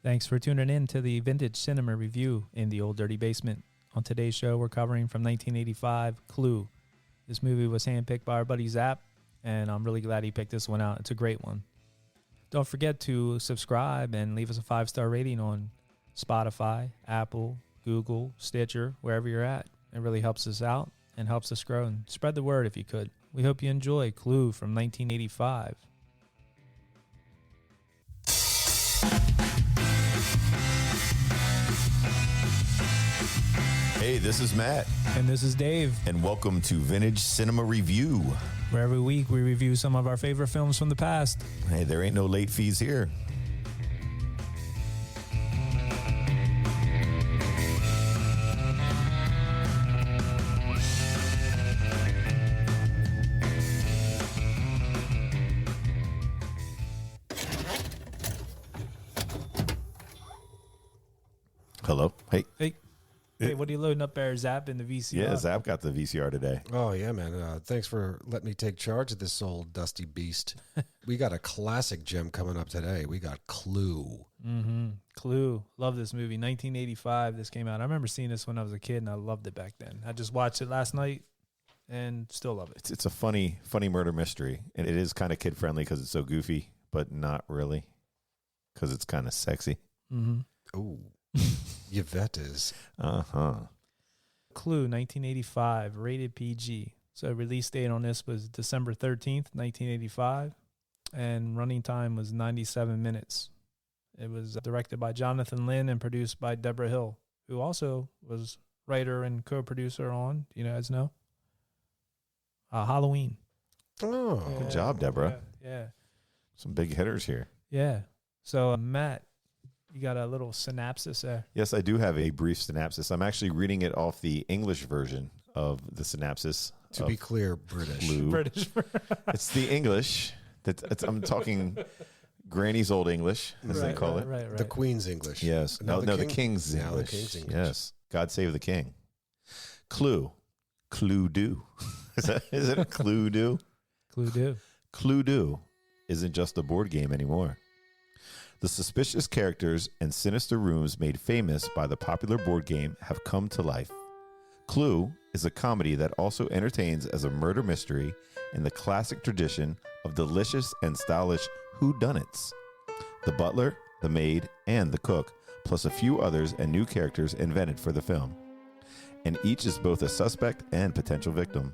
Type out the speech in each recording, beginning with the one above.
Thanks for tuning in to the Vintage Cinema Review in the Old Dirty Basement. On today's show, we're covering from 1985, Clue. This movie was handpicked by our buddy Zap, and I'm really glad he picked this one out. It's a great one. Don't forget to subscribe and leave us a 5-star rating on Spotify, Apple, Google, Stitcher, wherever you're at. It really helps us out and helps us grow, and spread the word if you could. We hope you enjoy Clue from 1985. Hey, this is Matt. And this is Dave. And welcome to Vintage Cinema Review. Where every week we review some of our favorite films from the past. Hey, there ain't no late fees here. Hello. Hey. Hey, what are you loading up there, Zap, in the V.C.R? Yeah, Zap got the V.C.R. today. Oh, yeah, man. Thanks for letting me take charge of this old dusty beast. We got a classic gem coming up today. We got Clue. Clue. Love this movie. 1985, this came out. I remember seeing this when I was a kid, and I loved it back then. I just watched it last night and still love it. It's a funny murder mystery, and it is kind of kid-friendly because it's so goofy, but not really because it's kind of sexy. Oh, Yvette is. Clue, 1985, rated PG. So release date on this was December 13th, 1985, and running time was 97 minutes. It was directed by Jonathan Lynn and produced by Deborah Hill, who also was writer and co-producer on, do you guys know? Halloween. Oh, Good job, Deborah. Yeah. Some big hitters here. Yeah. So, Matt, you got a little synopsis there. Yes, I do have a brief synopsis. I'm actually reading it off the English version of the synopsis. to be clear, British. Clue. British. It's the English. I'm talking Granny's Old English, as they call it. Right. The Queen's English. Yes. No, The King's now English. the King's English. Yes. God save the King. Clue. Clue-do. Is it a Clue-do? Clue-do. Clue-do isn't just a board game anymore. The suspicious characters and sinister rooms made famous by the popular board game have come to life. Clue is a comedy that also entertains as a murder mystery in the classic tradition of delicious and stylish whodunits. The butler, the maid, and the cook, plus a few others and new characters invented for the film. And each is both a suspect and potential victim.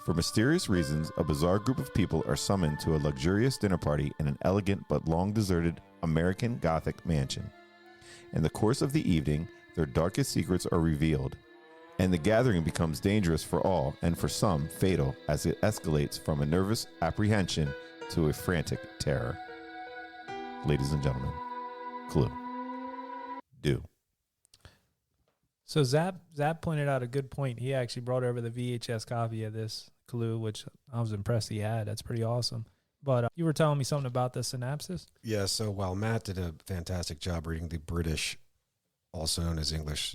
For mysterious reasons, a bizarre group of people are summoned to a luxurious dinner party in an elegant but long-deserted American Gothic mansion. In the course of the evening, their darkest secrets are revealed, and the gathering becomes dangerous for all, and for some, fatal, as it escalates from a nervous apprehension to a frantic terror. Ladies and gentlemen, Clue. Do. So Zap pointed out a good point. He actually brought over the VHS copy of this Clue, which I was impressed he had. That's pretty awesome. But you were telling me something about the synopsis? Yeah, so while Matt did a fantastic job reading the British, also known as English,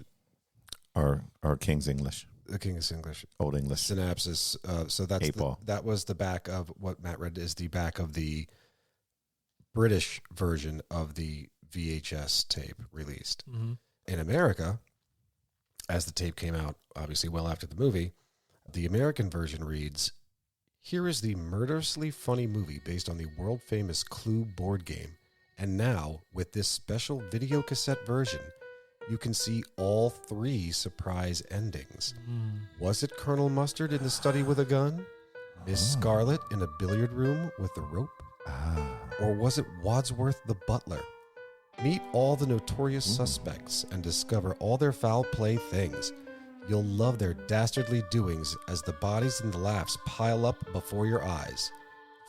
Our King's English. the King's English Old English. synopsis, so that's Eight ball. that was the back of what Matt read is the back of the British version of the VHS tape released. In America, as the tape came out, obviously well after the movie, the American version reads, "Here is the murderously funny movie based on the world-famous Clue board game. And now, with this special video cassette version, you can see all 3 surprise endings. Was it Colonel Mustard in the study with a gun? Miss Scarlet in a billiard room with a rope? Or was it Wadsworth the butler? Meet all the notorious suspects and discover all their foul play things. You'll love their dastardly doings as the bodies and the laughs pile up before your eyes.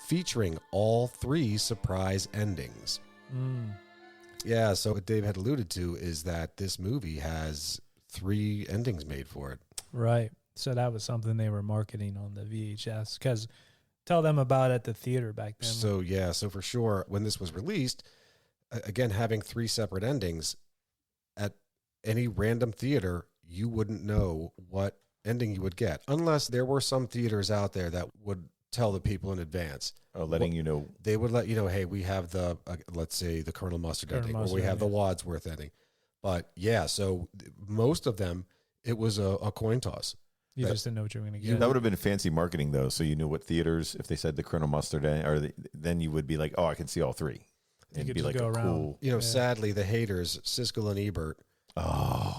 Featuring all 3 surprise endings." Yeah, so what Dave had alluded to is that this movie has 3 endings made for it. Right. So that was something they were marketing on the VHS. Because tell them about it at the theater back then. So for sure, when this was released, again, having 3 separate endings, at any random theater, you wouldn't know what ending you would get, unless there were some theaters out there that would tell the people in advance. Oh, letting you know. They would let you know, hey, we have the, let's say, the Colonel Mustard ending, or we have the Wadsworth ending. But yeah, so most of them, it was a coin toss. You just didn't know what you were going to get. That would have been fancy marketing, though. So you knew what theaters, if they said the Colonel Mustard, then you would be like, oh, I can see all three. You could be just like go a around. cool. Sadly, the haters, Siskel and Ebert,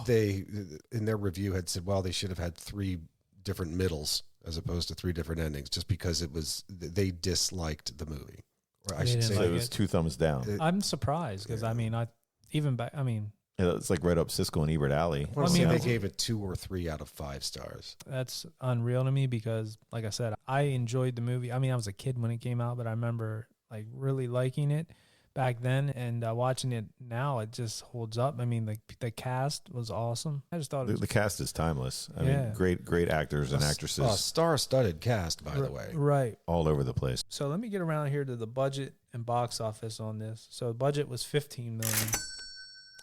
they, in their review, had said, well, they should have had 3 different middles as opposed to 3 different endings, just because they disliked the movie. Or I should say, so it was 2 thumbs down. I'm surprised because It's like right up Siskel and Ebert alley. Well, they gave it 2 or 3 out of 5 stars. That's unreal to me because, like I said, I enjoyed the movie. I mean, I was a kid when it came out, but I remember like really liking it back then, and watching it now, it just holds up. I mean, the cast was awesome. I just thought the cast is timeless. I mean, great actors and actresses. Star-studded cast, by the way. Right. All over the place. So let me get around here to the budget and box office on this. So the budget was $15 million.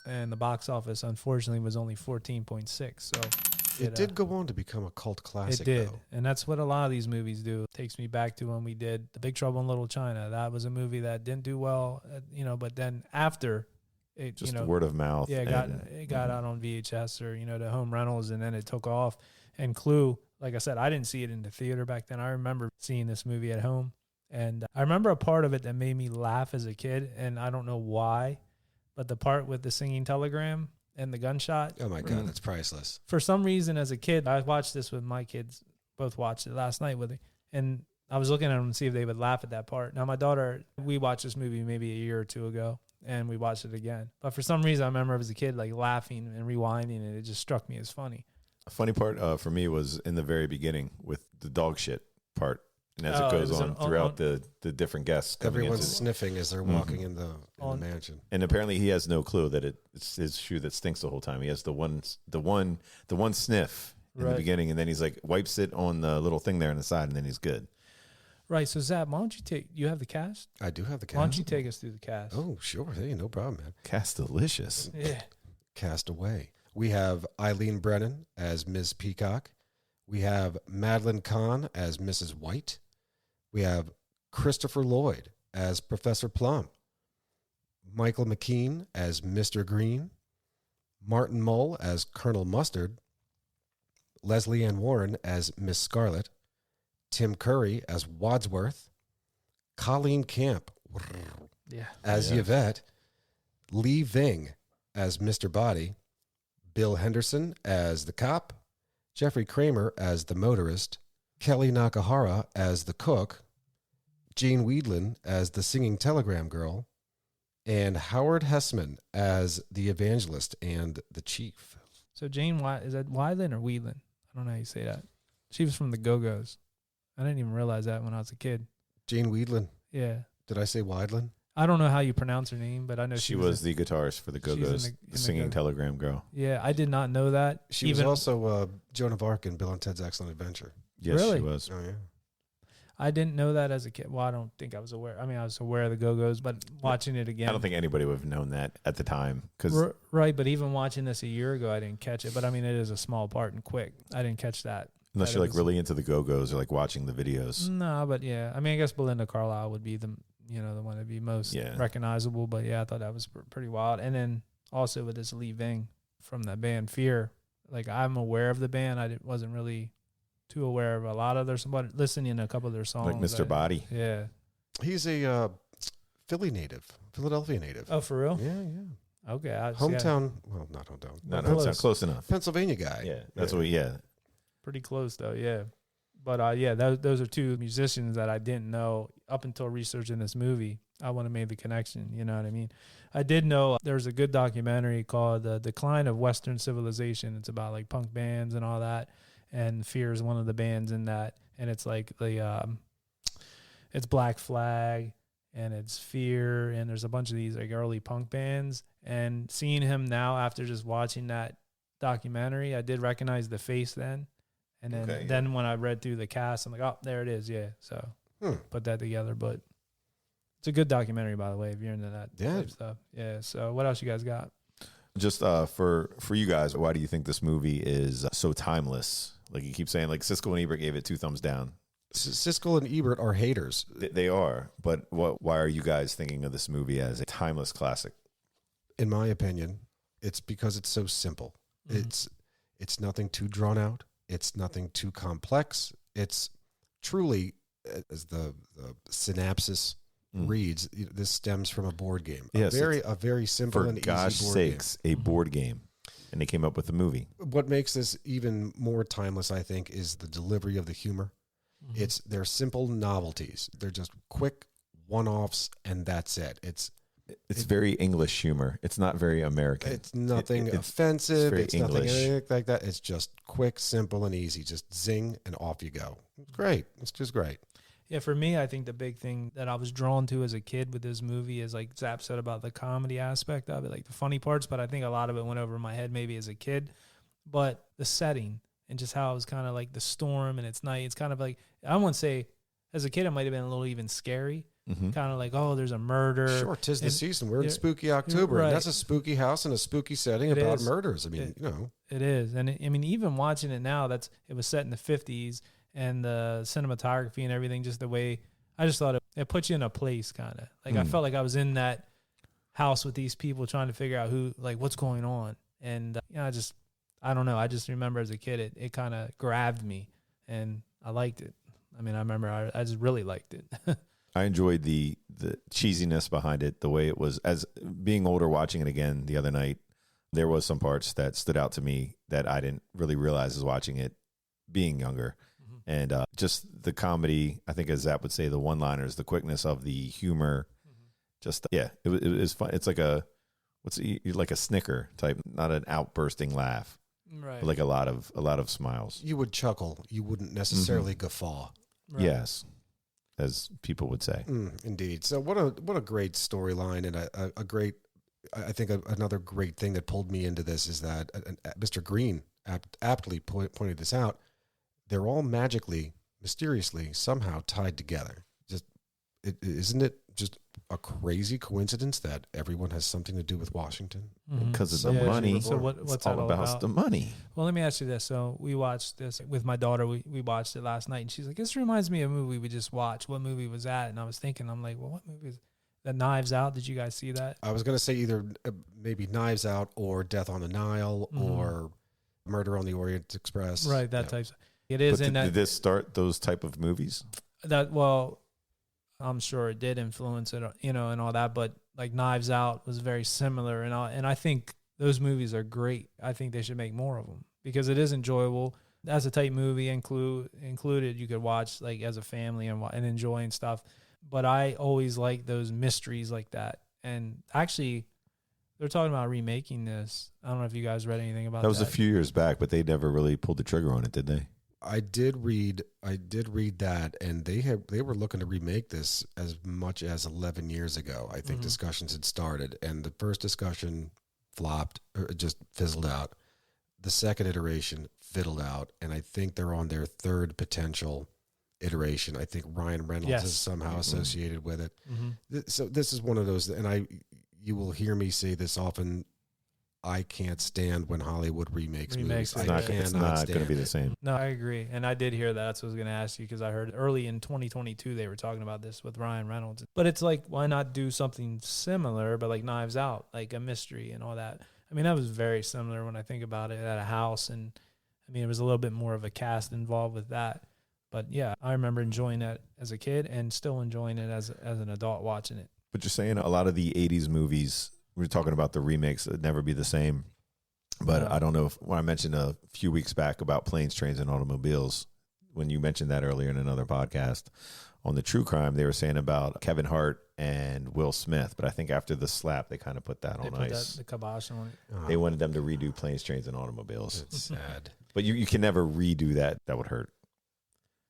And the box office, unfortunately, was only 14.6. So it did go on to become a cult classic. It did, though. And that's what a lot of these movies do. It takes me back to when we did The Big Trouble in Little China. That was a movie that didn't do well, but then after it, just word of mouth. Yeah, it got out on VHS or to home rentals, and then it took off. And Clue, like I said, I didn't see it in the theater back then. I remember seeing this movie at home, and I remember a part of it that made me laugh as a kid, and I don't know why. But the part with the singing telegram and the gunshot. Oh, my God, that's priceless. For some reason, as a kid, I watched this with my kids. Both watched it last night with me. And I was looking at them to see if they would laugh at that part. Now, my daughter, we watched this movie maybe a year or 2 ago, and we watched it again. But for some reason, I remember as a kid, like laughing and rewinding, and it just struck me as funny. A funny part for me was in the very beginning with the dog shit part. And as it goes on throughout the different guests. Everyone's sniffing as they're walking in the mansion. And apparently he has no clue that it's his shoe that stinks the whole time. He has the one sniff in the beginning, and then he's like wipes it on the little thing there on the side, and then he's good. Right. So Zap, why don't you have the cast? I do have the cast. Why don't you take us through the cast? Oh, sure. Hey, no problem, man. Cast delicious. Yeah. Cast away. We have Eileen Brennan as Ms. Peacock. We have Madeline Kahn as Mrs. White. We have Christopher Lloyd as Professor Plum, Michael McKean as Mr. Green, Martin Mull as Colonel Mustard, Leslie Ann Warren as Miss Scarlet, Tim Curry as Wadsworth, Colleen Camp as Yvette, Lee Ving as Mr. Body, Bill Henderson as the cop, Jeffrey Kramer as the motorist, Kelly Nakahara as the cook, Jane Weedland as the singing telegram girl, and Howard Hessman as the evangelist and the chief. So Jane, is that Weidland or Weedland? I don't know how you say that. She was from the Go-Go's. I didn't even realize that when I was a kid. Jane Weedland. Yeah. Did I say Weidland? I don't know how you pronounce her name, but I know she was the guitarist for the Go-Go's, the singing telegram girl. Yeah, I did not know that. She was also Joan of Arc in Bill and Ted's Excellent Adventure. Yes, really? She was. Oh, yeah. I didn't know that as a kid. Well, I don't think I was aware. I mean, I was aware of the Go-Go's, but watching it again. I don't think anybody would have known that at the time. Right, but even watching this a year ago, I didn't catch it. But, I mean, it is a small part and quick. I didn't catch that. Unless you're, like, really into the Go-Go's or, like, watching the videos. No, but, yeah. I mean, I guess Belinda Carlisle would be the one that'd be most recognizable. But, yeah, I thought that was pretty wild. And then also with this Lee Ving from that band Fear, like, I'm aware of the band. I wasn't really too aware of a lot of their, but listening to a couple of their songs. Like Mr. Body. Yeah. He's a Philadelphia native. Oh, for real? Yeah. Okay. Hometown. Well, not hometown. Not hometown. Close enough. Pennsylvania guy. Yeah. That's Pretty close, though. Yeah. But, those are two musicians that I didn't know up until researching this movie. I wouldn't have made the connection. You know what I mean? I did know there's a good documentary called The Decline of Western Civilization. It's about, like, punk bands and all that. And Fear is one of the bands in that. And it's like it's Black Flag and it's Fear. And there's a bunch of these like early punk bands. And seeing him now after just watching that documentary, I did recognize the face then. And then when I read through the cast, I'm like, oh, there it is. Yeah. So put that together. But it's a good documentary, by the way, if you're into that type stuff. Yeah. So what else you guys got? Just for you guys, why do you think this movie is so timeless? Like you keep saying, like Siskel and Ebert gave it 2 thumbs down. Siskel and Ebert are haters. They are. But why are you guys thinking of this movie as a timeless classic? In my opinion, it's because it's so simple. It's nothing too drawn out. It's nothing too complex. It's truly, as the synopsis reads, this stems from a board game. Yes, a very simple and easy board game. For gosh sakes, a board game. And they came up with a movie. What makes this even more timeless, I think, is the delivery of the humor. They're simple novelties. They're just quick one-offs, and that's it. It's very English humor. It's not very American. It's nothing offensive. It's nothing like that. It's just quick, simple, and easy. Just zing, and off you go. It's great. It's just great. Yeah, for me, I think the big thing that I was drawn to as a kid with this movie is, like Zap said, about the comedy aspect of it, like the funny parts, but I think a lot of it went over my head maybe as a kid. But the setting and just how it was kind of like the storm and it's night. It's kind of like, I wouldn't say, as a kid, it might have been a little even scary. Kind of like, oh, there's a murder. Sure, 'tis the season. We're in spooky October. Right. And that's a spooky house and a spooky setting about murders. I mean, It is. And I mean, even watching it now, it was set in the 50s, and the cinematography and everything, just the way, I just thought it puts you in a place, kind of. Like, I felt like I was in that house with these people trying to figure out what's going on. And, I don't know. I just remember as a kid, it kind of grabbed me, and I liked it. I mean, I remember I just really liked it. I enjoyed the cheesiness behind it, the way it was. As being older, watching it again the other night, there was some parts that stood out to me that I didn't really realize as watching it being younger. And just the comedy, I think as Zap would say, the one-liners, the quickness of the humor, it was fun. It's like like a snicker type, not an outbursting laugh, right? But like a lot of smiles. You would chuckle. You wouldn't necessarily guffaw. Right. Yes, as people would say. Indeed. So what a great storyline, and a great. I think another great thing that pulled me into this is that Mr. Green aptly pointed this out. They're all magically, mysteriously, somehow tied together. Isn't it just a crazy coincidence that everyone has something to do with Washington? Because of the money. So what's it's all about the money. Well, let me ask you this. So we watched this with my daughter. We watched it last night, and she's like, "This reminds me of a movie we just watched. What movie was that?" And I was thinking, I'm like, "Well, what movie is that? Knives Out? Did you guys see that?" I was going to say either maybe Knives Out or Death on the Nile or Murder on the Orient Express. Right, that type. It is. But did this start those type of movies? I'm sure it did influence it, and all that. But like Knives Out was very similar, and I think those movies are great. I think they should make more of them because it is enjoyable. As a type movie included, you could watch like as a family and enjoy and stuff. But I always like those mysteries like that. And actually, they're talking about remaking this. I don't know if you guys read anything about that. That was a few years back, but they never really pulled the trigger on it, did they? I did read that, and they were looking to remake this as much as 11 years ago. I think discussions had started, and the first discussion flopped, or just fizzled out. The second iteration fiddled out, and I think they're on their third potential iteration. I think Ryan Reynolds is somehow associated with it. So this is one of those, and you will hear me say this often. I can't stand when Hollywood remakes movies. It's not going to be the same. No, I agree. And I did hear that. That's what I was going to ask you because I heard early in 2022 they were talking about this with Ryan Reynolds. But it's like, why not do something similar, but like Knives Out, like a mystery and all that? I mean, that was very similar when I think about it at a house. And I mean, it was a little bit more of a cast involved with that. But yeah, I remember enjoying that as a kid and still enjoying it as an adult watching it. But you're saying a lot of the 80s movies, we were talking about the remakes, it'd never be the same. But I don't know when I mentioned a few weeks back about Planes, Trains, and Automobiles, when you mentioned that earlier in another podcast on the true crime, they were saying about Kevin Hart and Will Smith. But I think after the slap, they kind of put that on ice. The kibosh on it. They wanted them to redo Planes, Trains, and Automobiles. It's sad. But you can never redo that. That would hurt.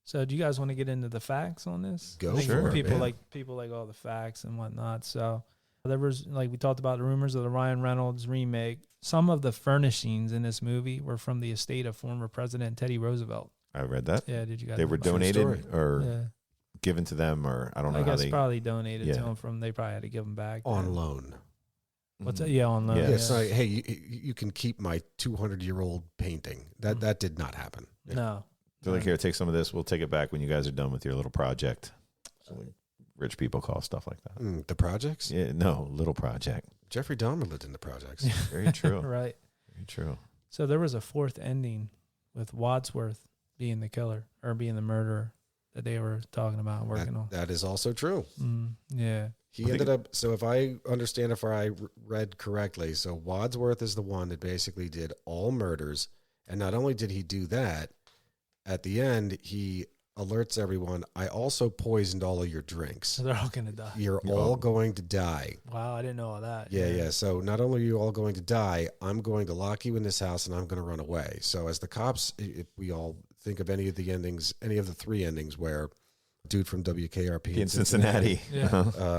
So do you guys want to get into the facts on this? Go for it. People like all the facts and whatnot. So there was, like we talked about, the rumors of the Ryan Reynolds remake. Some of the furnishings in this movie were from the estate of former President Teddy Roosevelt. I read that. Yeah, did you guys? They were donated or given to them, or I don't know. I guess probably donated to them they probably had to give them back on loan. What's that? Yeah, on loan. Yeah, it's like, hey, you can keep my 200-year-old painting. That did not happen. No. They're like, here, take some of this. We'll take it back when you guys are done with your little project. So like, rich people call stuff like that. The projects? Yeah, no, little project. Jeffrey Dahmer lived in the projects. Very true. Right. Very true. So there was a fourth ending with Wadsworth being the killer or being the murderer that they were talking about working on. That is also true. Yeah. He ended up, so if I understand, if I read correctly, so Wadsworth is the one that basically did all murders. And not only did he do that, at the end, he alerts everyone, I also poisoned all of your drinks. So they're all going to die. You're all going to die. Wow, I didn't know all that. Yeah. So not only are you all going to die, I'm going to lock you in this house and I'm going to run away. So as the cops, if we all think of any of the endings, any of the three endings where dude from WKRP in Cincinnati. Yeah.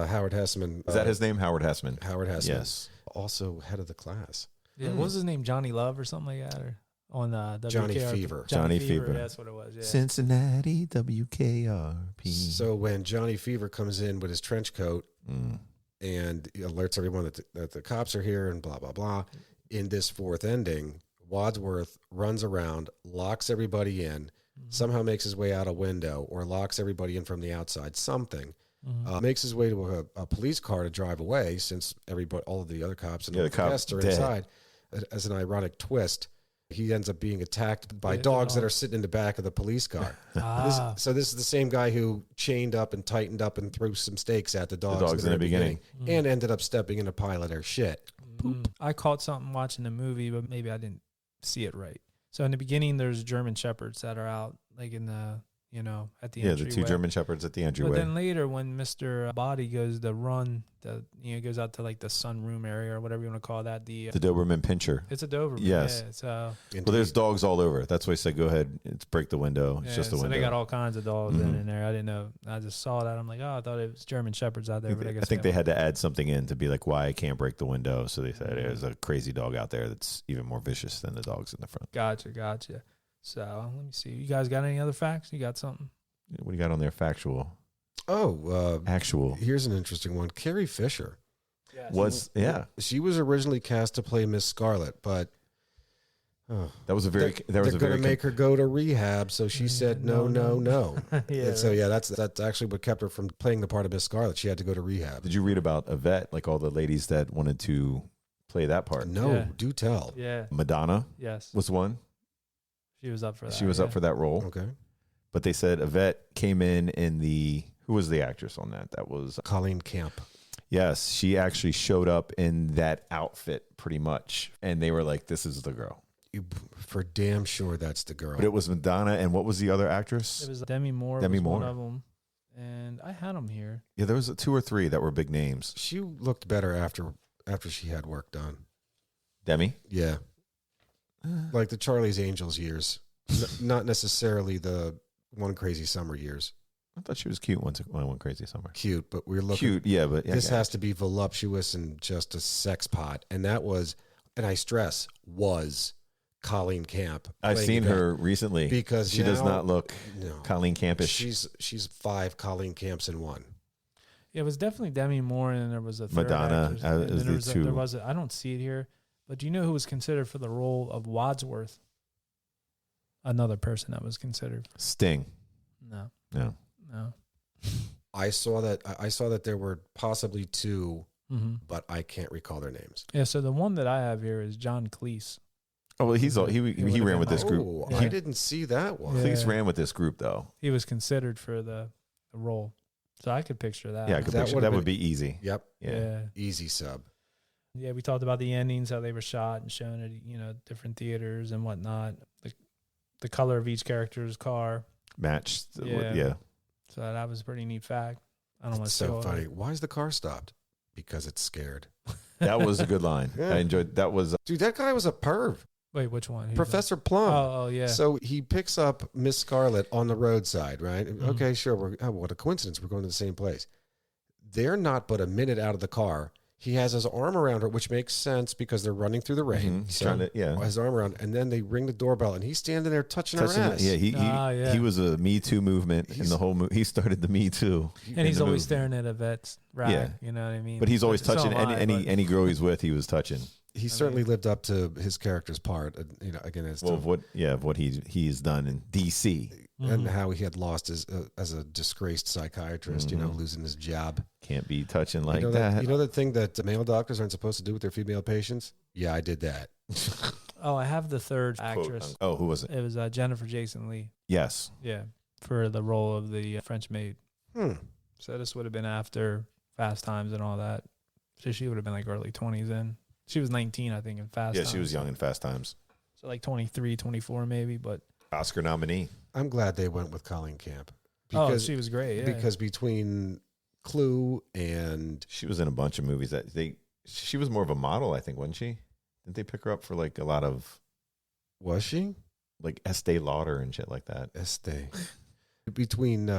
Howard Hessman. Is that his name? Howard Hessman. Howard Hessman. Yes. Also head of the class. Yeah. What was his name? Johnny Love or something like that? Or on WKRP? Johnny Fever. Johnny Fever. That's what it was. Yeah. Cincinnati, WKRP. So when Johnny Fever comes in with his trench coat and he alerts everyone that the cops are here and blah, blah, blah, in this fourth ending, Wadsworth runs around, locks everybody in, somehow makes his way out a window or locks everybody in from the outside, something. Makes his way to a police car to drive away since all of the other cops and all the guests are inside. As an ironic twist, he ends up being attacked by dogs that are sitting in the back of the police car. So this is the same guy who chained up and tightened up and threw some stakes at the dogs in the beginning and ended up stepping in a pile of their shit. I caught something watching the movie, but maybe I didn't see it right. So in the beginning, there's German Shepherds that are out, like in the, at the entryway. The two German Shepherds at the entryway. But then later, when Mr. Body goes to run, goes out to like the sunroom area or whatever you want to call that. The Doberman Pinscher. It's a Doberman. Yes. Yeah, so well, there's dogs all over. That's why I said, go ahead, break the window. It's just a window. So they got all kinds of dogs in there. I didn't know. I just saw that. I'm like, I thought it was German Shepherds out there. But I think they had to add something in to be like, why I can't break the window. So they said there's a crazy dog out there that's even more vicious than the dogs in the front. Gotcha. So let me see. You guys got any other facts? You got something? What do you got on there? Factual. Actual. Here's an interesting one. Carrie Fisher she was originally cast to play Miss Scarlet, but that was a very. They're going to make her go to rehab, so she said no. And so that's actually what kept her from playing the part of Miss Scarlet. She had to go to rehab. Did you read about Yvette? Like all the ladies that wanted to play that part? No, do tell. Yeah. Madonna. Yes. Was one. She was up for that. She was up for that role. Okay. But they said Yvette came in who was the actress on that? That was Colleen Camp. Yes, she actually showed up in that outfit pretty much. And they were like, this is the girl. For damn sure that's the girl. But it was Madonna, and what was the other actress? It was Demi Moore. One of them. And I had them here. Yeah, there was 2 or 3 that were big names. She looked better after she had work done. Demi? Yeah. Like the Charlie's Angels years. Not necessarily the One Crazy Summer years. I thought she was cute one crazy summer. Cute, but we're looking. Cute, yeah, but this has to be voluptuous and just a sex pot, and that was, and I stress, was Colleen Camp. I've seen her recently because she does not look Colleen Campish. She's 5 Colleen Camps in one. Yeah, it was definitely Demi Moore, and then there was a third Madonna. There was I don't see it here, but do you know who was considered for the role of Wadsworth? Another person that was considered. Sting. No. I saw that there were possibly 2, but I can't recall their names. Yeah, so the one that I have here is John Cleese. Oh, well, he ran with this group. Oh, I didn't see that one. Cleese ran with this group though. He was considered for the role, so I could picture that. Yeah, I could picture that. Would be easy. Yep. Yeah. Easy sub. Yeah, we talked about the endings, how they were shot and shown at different theaters and whatnot. The color of each character's car matched. Yeah. So that was a pretty neat fact. I don't want to say so funny. Why is the car stopped? Because it's scared. That was a good line. I enjoyed that. Dude, that guy was a perv. Wait, which one? Professor Plum. Oh, yeah. So he picks up Miss Scarlet on the roadside, right? Okay, sure. What a coincidence. We're going to the same place. They're not but a minute out of the car. He has his arm around her, which makes sense because they're running through the rain. He's trying to, his arm around, and then they ring the doorbell, and he's standing there touching her ass. Yeah, he was a Me Too movement in the whole movie. He started the Me Too. And he's always staring at Yvette's rack. Yeah. You know what I mean? But he's always touching any girl he's with, he was touching. he certainly lived up to his character's part. Again, as of what he's done in D.C. and how he had lost his as a disgraced psychiatrist. Losing his job. Can't be touching like that. You know that thing that male doctors aren't supposed to do with their female patients? Yeah, I did that. Oh, I have the third actress. Oh, who was it? It was Jennifer Jason Leigh. Yes. Yeah, for the role of the French maid. So this would have been after Fast Times and all that. So she would have been like early 20s then. She was 19, I think, in Fast Times. Yeah, she was young in Fast Times. So like 23, 24 maybe, but... Oscar nominee. I'm glad they went with Colleen Camp. Because she was great, yeah. Because between Clue and... She was in a bunch of movies. She was more of a model, I think, wasn't she? Didn't they pick her up for like a lot of... Was she? Like Estee Lauder and shit like that. Estee. Between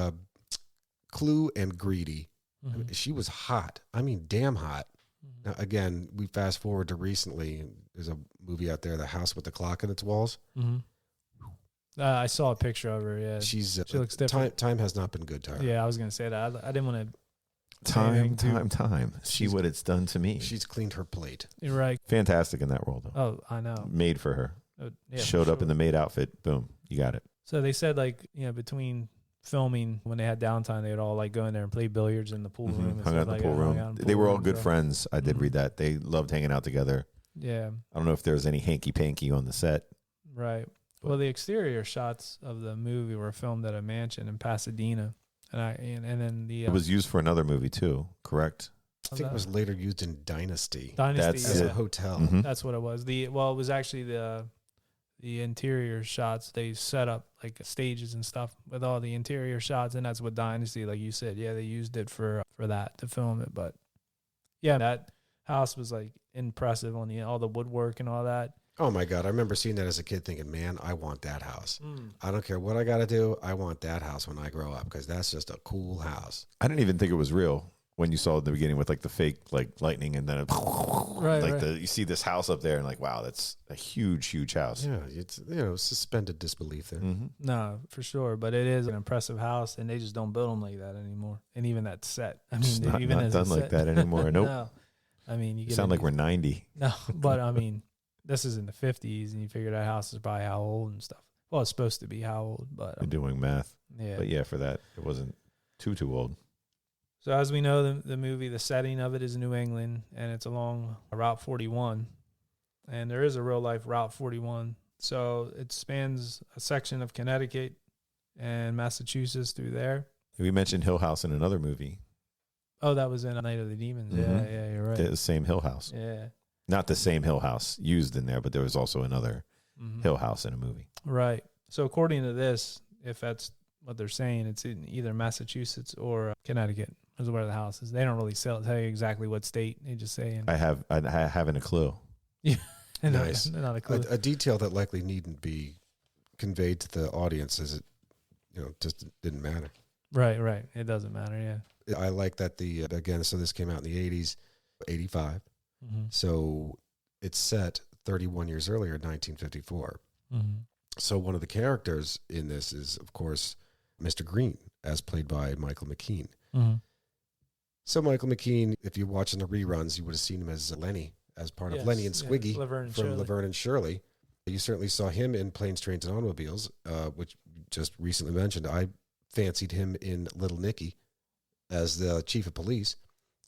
Clue and Greedy, I mean, she was hot. I mean, damn hot. Now, again, we fast forward to recently. There's a movie out there, The House with the Clock in Its Walls. I saw a picture of her, yeah. She looks different. Time has not been good to her. Yeah, I was going to say that. I didn't want to... Time. See what it's done to me. She's cleaned her plate. You're right. Fantastic in that role, though. Oh, I know. Made for her. Yeah, showed up in the maid outfit. Boom. You got it. So they said, like, between filming, when they had downtime, they would all like go in there and play billiards in the pool room. Hung out in the pool room. They were all good friends. I did read that. They loved hanging out together. Yeah. I don't know if there was any hanky-panky on the set. Right. Well, the exterior shots of the movie were filmed at a mansion in Pasadena. And then the... it was used for another movie, too, correct? I think it was later used in Dynasty. That's as a hotel. That's what it was. It was actually the interior shots. They set up like stages and stuff with all the interior shots, and that's what Dynasty, like you said, yeah, they used it for that to film it. But yeah, that house was like impressive on all the woodwork and all that. Oh my God, I remember seeing that as a kid, thinking, "Man, I want that house. I don't care what I got to do. I want that house when I grow up because that's just a cool house." I didn't even think it was real when you saw it in the beginning with like the fake like lightning and then it, you see this house up there and like, wow, that's a huge house. Yeah, it's suspended disbelief there. No, for sure, but it is an impressive house, and they just don't build them like that anymore. And even that set, I mean, it's not done like that anymore. Nope. No, I mean, you sound like we're 90. No, but I mean, this is in the 50s, and you figure that house is probably how old and stuff. Well, it's supposed to be how old, but You're doing math. Yeah, but yeah, for that, it wasn't too old. So as we know, the movie, the setting of it is New England, and it's along Route 41. And there is a real-life Route 41. So it spans a section of Connecticut and Massachusetts through there. We mentioned Hill House in another movie. Oh, that was in Night of the Demons. Yeah, you're right. The same Hill House. Yeah. Not the same Hill House used in there, but there was also another Hill House in a movie. Right. So according to this, if that's what they're saying, it's in either Massachusetts or Connecticut. Is where the house is. They don't really tell you exactly what state. They just say. I haven't a clue. Yeah, nice. Not a clue. A detail that likely needn't be conveyed to the audience is it, just didn't matter. Right. It doesn't matter. Yeah. I like that again. So this came out in the 80s, 85. So it's set 31 years earlier, 1954. So one of the characters in this is, of course, Mr. Green, as played by Michael McKean. So Michael McKean, if you're watching the reruns, you would have seen him as Lenny, as part of Lenny and Squiggy from Laverne and Shirley. You certainly saw him in Planes, Trains, and Automobiles, which you just recently mentioned. I fancied him in Little Nicky as the chief of police.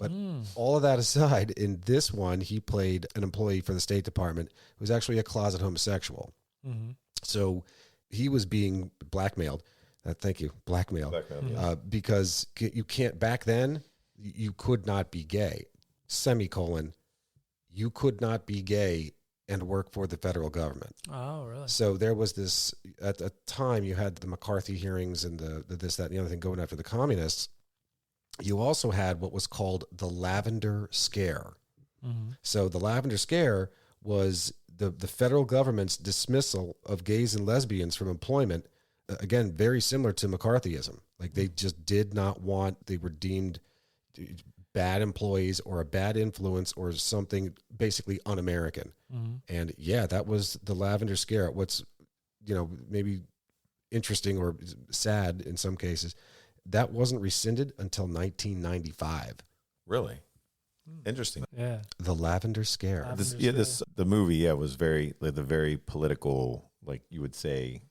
But all of that aside, in this one, he played an employee for the State Department who was actually a closet homosexual. So he was being blackmailed. Thank you, blackmail. Because you can't, back then, you could not be gay, semicolon, you could not be gay and work for the federal government. Oh, really? So there was this, at the time you had the McCarthy hearings and the this, that, and the other thing going after the communists. You also had what was called the Lavender Scare. So the Lavender Scare was the federal government's dismissal of gays and lesbians from employment. Again, very similar to McCarthyism. Like they just did not want, they were deemed bad employees or a bad influence or something basically un-American. And yeah, that was the Lavender Scare. What's, maybe interesting or sad in some cases, that wasn't rescinded until 1995. Really? Interesting. Yeah. The Lavender Scare. The movie was very the very political, like you would say,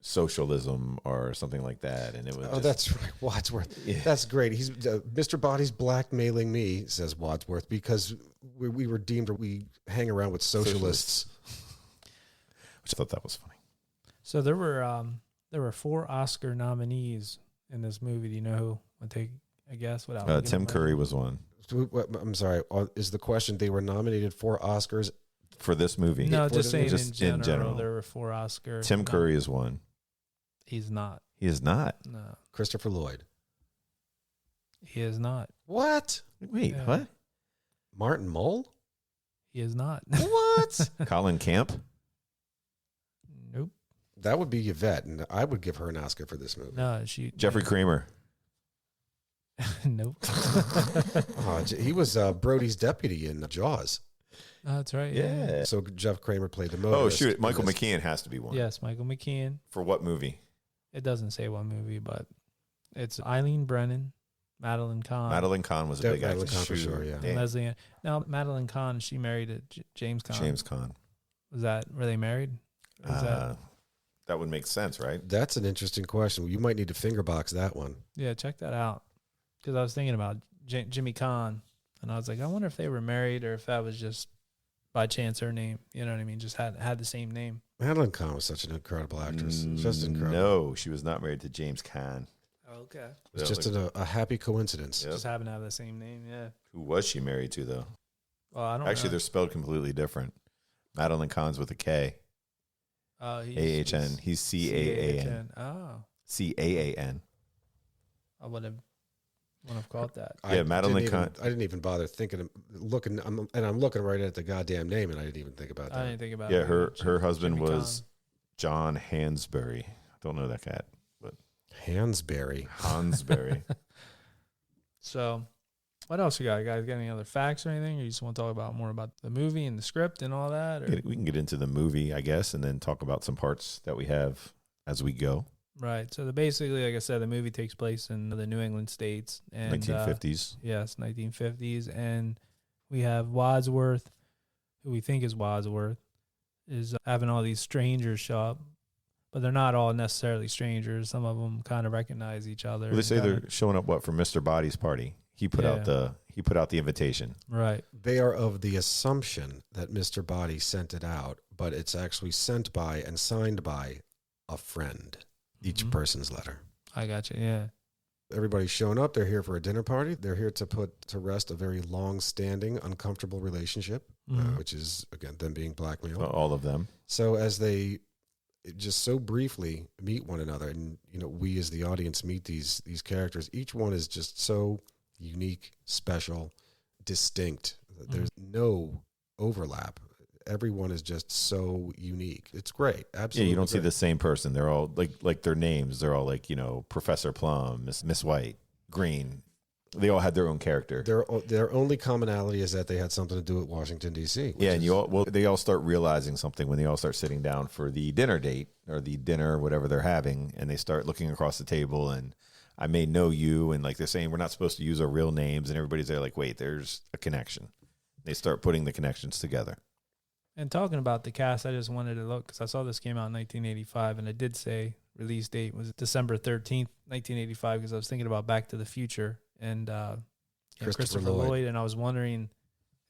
socialism or something like that, and it was. That's right, Wadsworth. Yeah. That's great. He's Mr. Body's blackmailing me, says Wadsworth, because we were deemed we hang around with socialists. Which I thought that was funny. So there were 4 Oscar nominees in this movie. Do you know who would take a guess? Without Tim Curry was one. I'm sorry. Is the question they were nominated for Oscars for this movie? No, just saying in general, there were 4 Oscars. Tim Curry is one. He's not. He is not. No. Christopher Lloyd. He is not. What? Wait, what? Martin Mull? He is not. What? Colin Camp? Nope. That would be Yvette, and I would give her an Oscar for this movie. No, Jeffrey Kramer. Nope. He was Brody's deputy in Jaws. That's right. Yeah. So Jeff Kramer played the motorist. Oh, shoot. Michael McKean has to be one. Yes, Michael McKean. For what movie? It doesn't say what movie, but it's Eileen Brennan, Madeline Kahn. Madeline Kahn was a big actor. For sure, yeah. And Leslie Ann. Now, Madeline Kahn, she married James Kahn. James Kahn. Were they married? That would make sense, right? That's an interesting question. You might need to finger box that one. Yeah, check that out. Because I was thinking about Jimmy Kahn, and I was like, I wonder if they were married or if that was just by chance her name. You know what I mean? Just had the same name. Madeline Kahn was such an incredible actress. Just incredible. No, she was not married to James Kahn. Okay. It's just a happy coincidence. Just happen to have the same name, yeah. Who was she married to, though? Well, I don't know. Actually, they're spelled completely different. Madeline Kahn's with a K. A-H-N. He's C-A-A-N. Oh. C-A-A-N. I would have caught that. Yeah, Madeline Kahn. I didn't even bother looking. I'm looking right at the goddamn name, and I didn't even think about that. I didn't think about it. Yeah, her husband was John Hansberry. I don't know that cat, but Hansberry. So, what else you got, guys? Got any other facts or anything? Or you just want to talk about more about the movie and the script and all that? Or? We can get into the movie, I guess, and then talk about some parts that we have as we go. Right. So basically, like I said, the movie takes place in the New England states. And, 1950s. Yes, 1950s. And we have Wadsworth, who we think is Wadsworth, is having all these strangers show up. But they're not all necessarily strangers. Some of them kind of recognize each other. Well, they say they're showing up, for Mr. Body's party. He put out the invitation. Right. They are of the assumption that Mr. Body sent it out, but it's actually sent by and signed by a friend. Each person's letter. I got you, yeah. Everybody's showing up. They're here for a dinner party. They're here to put to rest a very long-standing, uncomfortable relationship, which is, again, them being blackmailed. All of them. So as they just so briefly meet one another, and, we as the audience meet these characters, each one is just so unique, special, distinct. There's no overlap. Everyone is just so unique. It's great. Absolutely. Yeah, you don't see the same person. They're all like their names. They're all like, Professor Plum, Miss White, Green. They all had their own character. Their only commonality is that they had something to do with Washington, D.C. Yeah, and they all start realizing something when they all start sitting down for the dinner date or the dinner, whatever they're having, and they start looking across the table and I may know you, and like they're saying we're not supposed to use our real names, and everybody's there like, wait, there's a connection. They start putting the connections together. And talking about the cast, I just wanted to look because I saw this came out in 1985, and it did say release date was December 13th, 1985, because I was thinking about Back to the Future and Christopher Lloyd, and I was wondering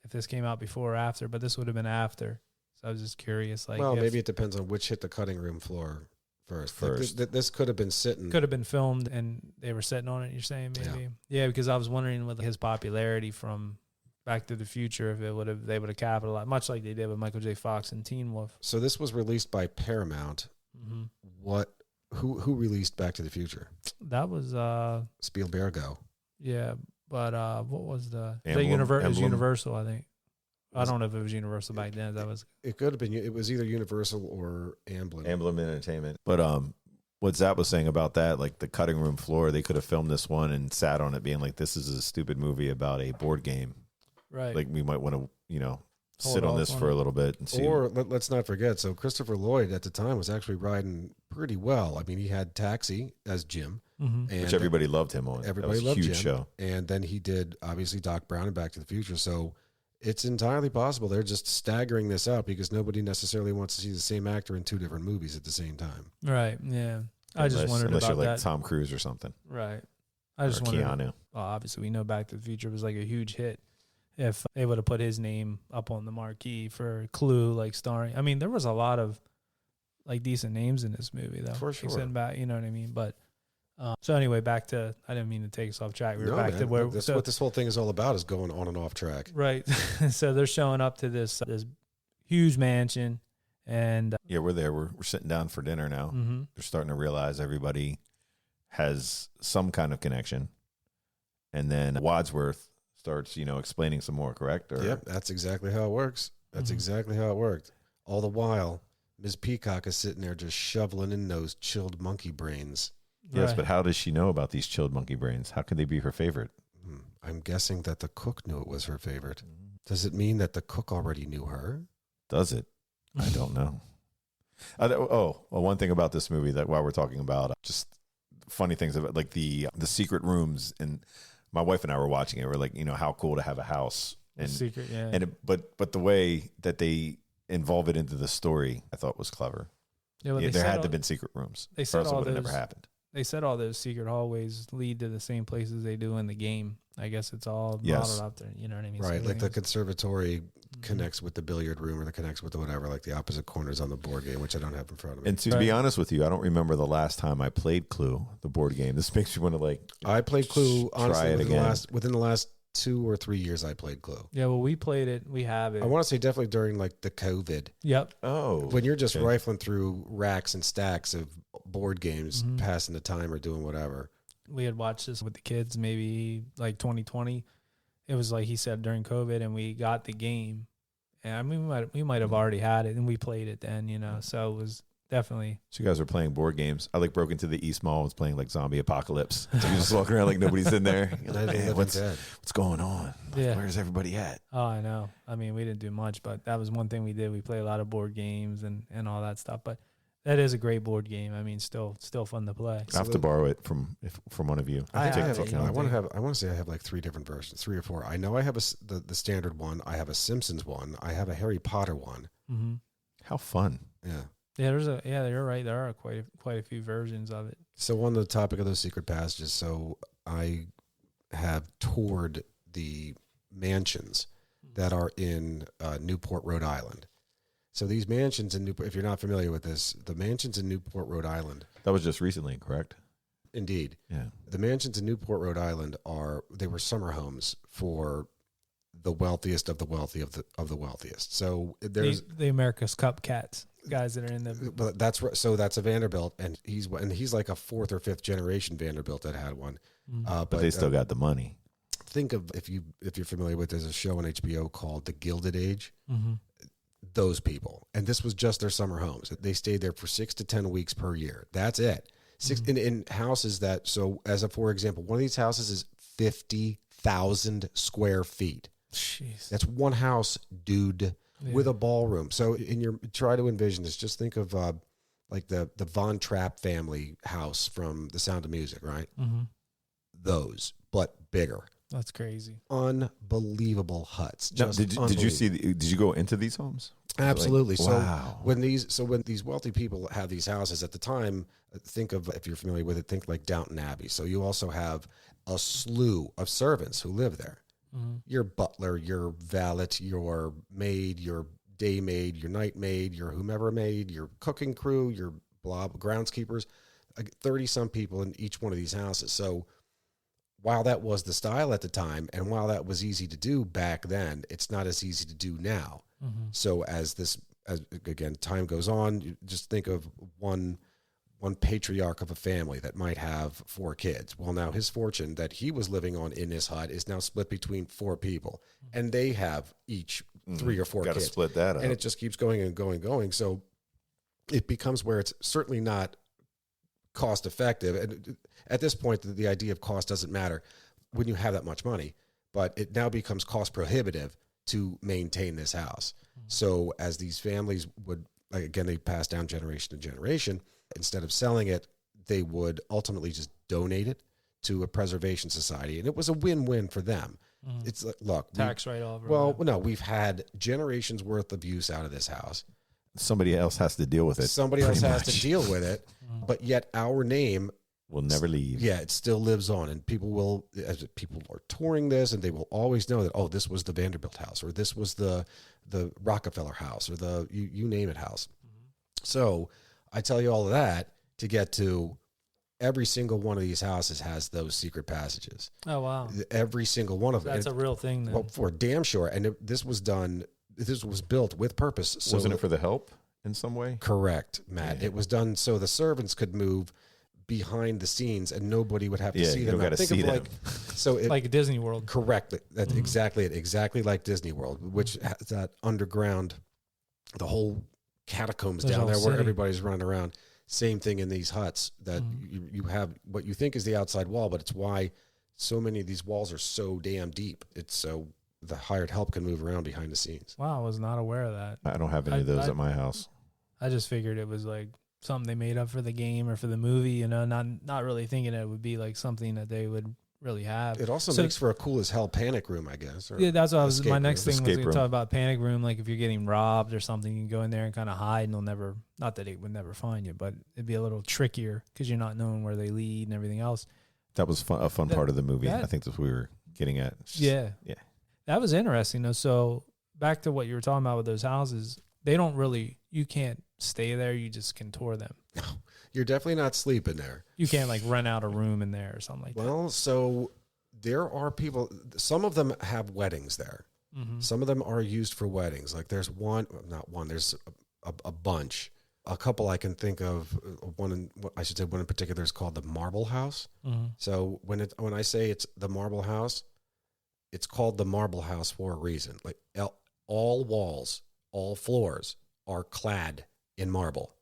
if this came out before or after, but this would have been after. So I was just curious. Maybe it depends on which hit the cutting room floor first. This could have been sitting. Could have been filmed, and they were sitting on it, you're saying, maybe? Yeah, because I was wondering with his popularity from Back to the Future, if they would have capitalized, much like they did with Michael J. Fox and Teen Wolf. So this was released by Paramount. Who released Back to the Future? That was Spielbergo. Yeah, but what was it was Universal, I think. I don't know if it was Universal back then. It could have been. It was either Universal or Amblin. Amblin Entertainment. But what Zap was saying about that, like the cutting room floor, they could have filmed this one and sat on it, being like, "This is a stupid movie about a board game." Right. Like we might want to, sit on this for a little bit and see. Or let's not forget. So Christopher Lloyd at the time was actually riding pretty well. I mean, he had Taxi as Jim. Mm-hmm. and which everybody loved him on. everybody that was loved a huge Jim. show. And then he did obviously Doc Brown and Back to the Future. So it's entirely possible they're just staggering this out because nobody necessarily wants to see the same actor in two different movies at the same time. Right. Yeah. I just wondered Unless about you're like that. Tom Cruise or something. Right. I Or just wondered. Keanu. Well, obviously, we know Back to the Future was like a huge hit. If they would have put his name up on the marquee for Clue, like starring, I mean, there was a lot of like decent names in this movie, though. For sure. Except back, you know what I mean? But so anyway, back to, I didn't mean to take us off track. We were back to where that's what this whole thing is all about, is going on and off track. right. So they're showing up to this huge mansion, and Yeah, we're there. We're sitting down for dinner now. mm-hmm. They're starting to realize everybody has some kind of connection. And then Wadsworth starts, explaining some more, correct? Or, Yep, that's exactly how it works. That's Mhm. exactly how it worked. All the while, Ms. Peacock is sitting there just shoveling in those chilled monkey brains. Yes, Right. but how does she know about these chilled monkey brains? How can they be her favorite? I'm guessing that the cook knew it was her favorite. Does it mean that the cook already knew her? Does it? I don't know. One thing about this movie that while we're talking about just funny things about like the secret rooms, and my wife and I were watching it. We're like, how cool to have a house and secret, yeah. but the way that they involve it into the story, I thought was clever. Yeah, well, Yeah, they there said had all- to have been secret rooms. they Or said else it all would have never those- happened. They said all those secret hallways lead to the same places they do in the game. I guess it's all Yes. modeled out there. You know what I mean? Right, So like the everything's- conservatory Mhm. connects with the billiard room, or the connects with the whatever, like the opposite corners on the board game, which I don't have in front of me. And to be Right. honest with you, I don't remember the last time I played Clue, the board game. This makes me want to like I played Clue, Try honestly, it again. within the last 2 or 3 years I played Clue. Yeah, well, we played it. We have it. I want to say definitely during like the COVID, Yep. oh when you're just okay. rifling through racks and stacks of board games, Mhm. passing the time or doing whatever. We had watched this with the kids maybe like 2020. It was like he said during COVID, and we got the game. And I mean, we might have already had it, and we played it then, So it was definitely. So you guys were playing board games. I like broke into the East Mall and was playing like Zombie Apocalypse. So you just walking around like nobody's in there. You're like, Night of the "Man, Living what's Dead. going on? Like, Yeah. Where's everybody at? Oh, I know. I mean, we didn't do much, but that was one thing we did. We played a lot of board games and all that stuff. But that is a great board game. I mean, still fun to play. I have to borrow it from one of you. I I think I have have. it, I want to have. I want to say I have like 3 different versions, 3 or 4. I know I have the standard one. I have a Simpsons one. I have a Harry Potter one. Mm-hmm. How fun. Yeah. Yeah, you're right. There are quite a few versions of it. So on the topic of those secret passages, so I have toured the mansions that are in Newport, Rhode Island. So these mansions in Newport, if you're not familiar with this, the mansions in Newport, Rhode Island, That was just recently, correct? indeed, Yeah. the mansions in Newport, Rhode Island they were summer homes for the wealthiest of the wealthy of the wealthiest. So there's the America's Cup cats, guys that are in the. but that's a Vanderbilt, and he's like a 4th or 5th generation Vanderbilt that had one. Mhm. But they still got the money. Think of if you're familiar with, there's a show on HBO called The Gilded Age. Mm-hmm. Those people, and this was just their summer homes. They stayed there for 6 to 10 weeks per year. That's it. In houses that, so as a for example, one of these houses is 50,000 square feet. Jeez. That's one house, dude, Yeah. with a ballroom. So try to envision this. Just think of like the Von Trapp family house from The Sound of Music, right? Mm-hmm. Those, but bigger. That's crazy. Unbelievable huts. Now, Just did you unbelievable. did you go into these homes? Absolutely. Like, wow. When these wealthy people have these houses at the time, think of, if you're familiar with it, think like Downton Abbey. So you also have a slew of servants who live there. Mm-hmm. Your butler, your valet, your maid, your day maid, your night maid, your whomever maid, your cooking crew, your groundskeepers, 30 some people in each one of these houses. So while that was the style at the time, and while that was easy to do back then, it's not as easy to do now. Mm-hmm. So as again, time goes on, you just think of one patriarch of a family that might have 4 kids. Well, now his fortune that he was living on in his hut is now split between 4 people, and they have each 3 or 4 Got to kids. split that up. And it just keeps going and going and going. So it becomes where it's certainly not cost effective. And at this point, the idea of cost doesn't matter when you have that much money, but it now becomes cost prohibitive to maintain this house. So as these families would, again, they pass down generation to generation, instead of selling it, they would ultimately just donate it to a preservation society, and it was a win-win for them. It's like, look, tax write-off. Well, no, we've had generations worth of use out of this house. Somebody else has to deal with it. Somebody else has to deal with it, but yet our name will never leave. Yeah, it still lives on, and people will, as people are touring this, and they will always know that, oh, this was the Vanderbilt house, or this was the Rockefeller house, or the you name it house. So I tell you all of that to get to every single one of these houses has those secret passages. Oh, wow. Every single one of them. That's a real thing then. Well, for damn sure. And this was built with purpose. So Wasn't it for the help in some way? Correct, Matt. Yeah. It was done so the servants could move behind the scenes and nobody would have to see you them. don't got to see them. Like Disney World. Correct. That's exactly it. Exactly like Disney World, which has that underground, the whole catacombs There's down a there where city. everybody's running around. Same thing in these huts that you have what you think is the outside wall, but it's why so many of these walls are so damn deep. It's so the hired help can move around behind the scenes. Wow, I was not aware of that. I don't have any of those at my house. I just figured it was like something they made up for the game or for the movie, you know, not really thinking it would be like something that they would really have. It also So- makes for a cool as hell panic room, I guess. or Yeah, that's what I was. escape My next room. thing was Escape to room. talk about panic room. Like if you're getting robbed or something, you can go in there and kind of hide, and they'll never. Not that it would never find you, but it'd be a little trickier because you're not knowing where they lead and everything else. That was a fun part of the movie. that- I think that's what we were getting at. It's just- Yeah, yeah. that was interesting though. So back to what you were talking about with those houses, they don't really. You can't stay there. You just can tour them. You're definitely not sleeping there. You can't like rent out a room in there or something like that. Well, so there are people, some of them have weddings there. Mm-hmm. Some of them are used for weddings. Like there's there's a bunch. A couple I can think of, one in particular is called the Marble House. Mm-hmm. So when I say it's the Marble House, it's called the Marble House for a reason. Like all walls, all floors are clad in marble.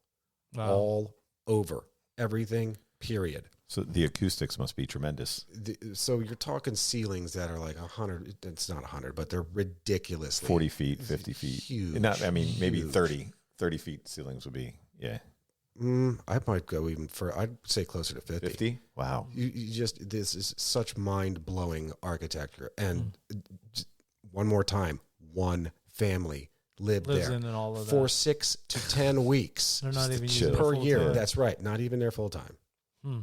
Wow. All over everything, period. So the acoustics must be tremendous. So you're talking ceilings that are like 100. It's not 100, but they're ridiculously 40 feet, 50 feet. Huge. Maybe huge. 30 feet ceilings would be, yeah. I might go even for. I'd say closer to 50. 50? Wow. This is such mind blowing architecture. And just one more time, one family lived Lives there in and all of for that. 6 to 10 weeks. They're not just even to using chill. it per full year. time. That's right. Not even there full time. Hmm.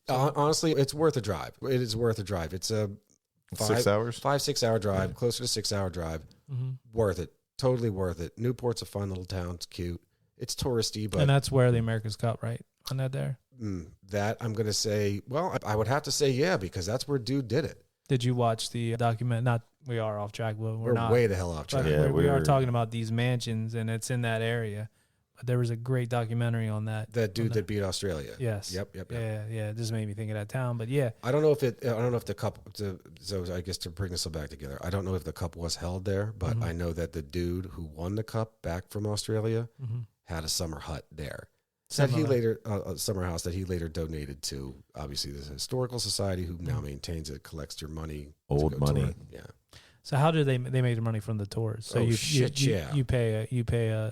Honestly, it's worth a drive. It is worth a drive. It's a 6 hours? 5-6 hour drive, closer to 6 hour drive. Mm-hmm. Worth it. Totally worth it. Newport's a fun little town. It's cute. It's touristy, but And that's where the America's Cup, right? On that there. that I'm going to say, well, I would have to say, yeah, because that's where dude did it. Did you watch the document? Not, we are off track, but we're We're not. way the hell off But track. Yeah, we are we're- talking about these mansions, and it's in that area. But there was a great documentary on that. That dude on that beat Australia. Yes. Yep. Yeah. It just made me think of that town. But yeah, I don't know if the cup. So I guess to bring this all back together, I don't know if the cup was held there, but Mhm. I know that the dude who won the cup back from Australia mm-hmm. had a summer hut there. That he Summer. later a summer house that he later donated to obviously this historical society who now maintains it, collects your money, to Old go tour money. it. Yeah. So how do they make the money from the tours? So Oh, you yeah. you pay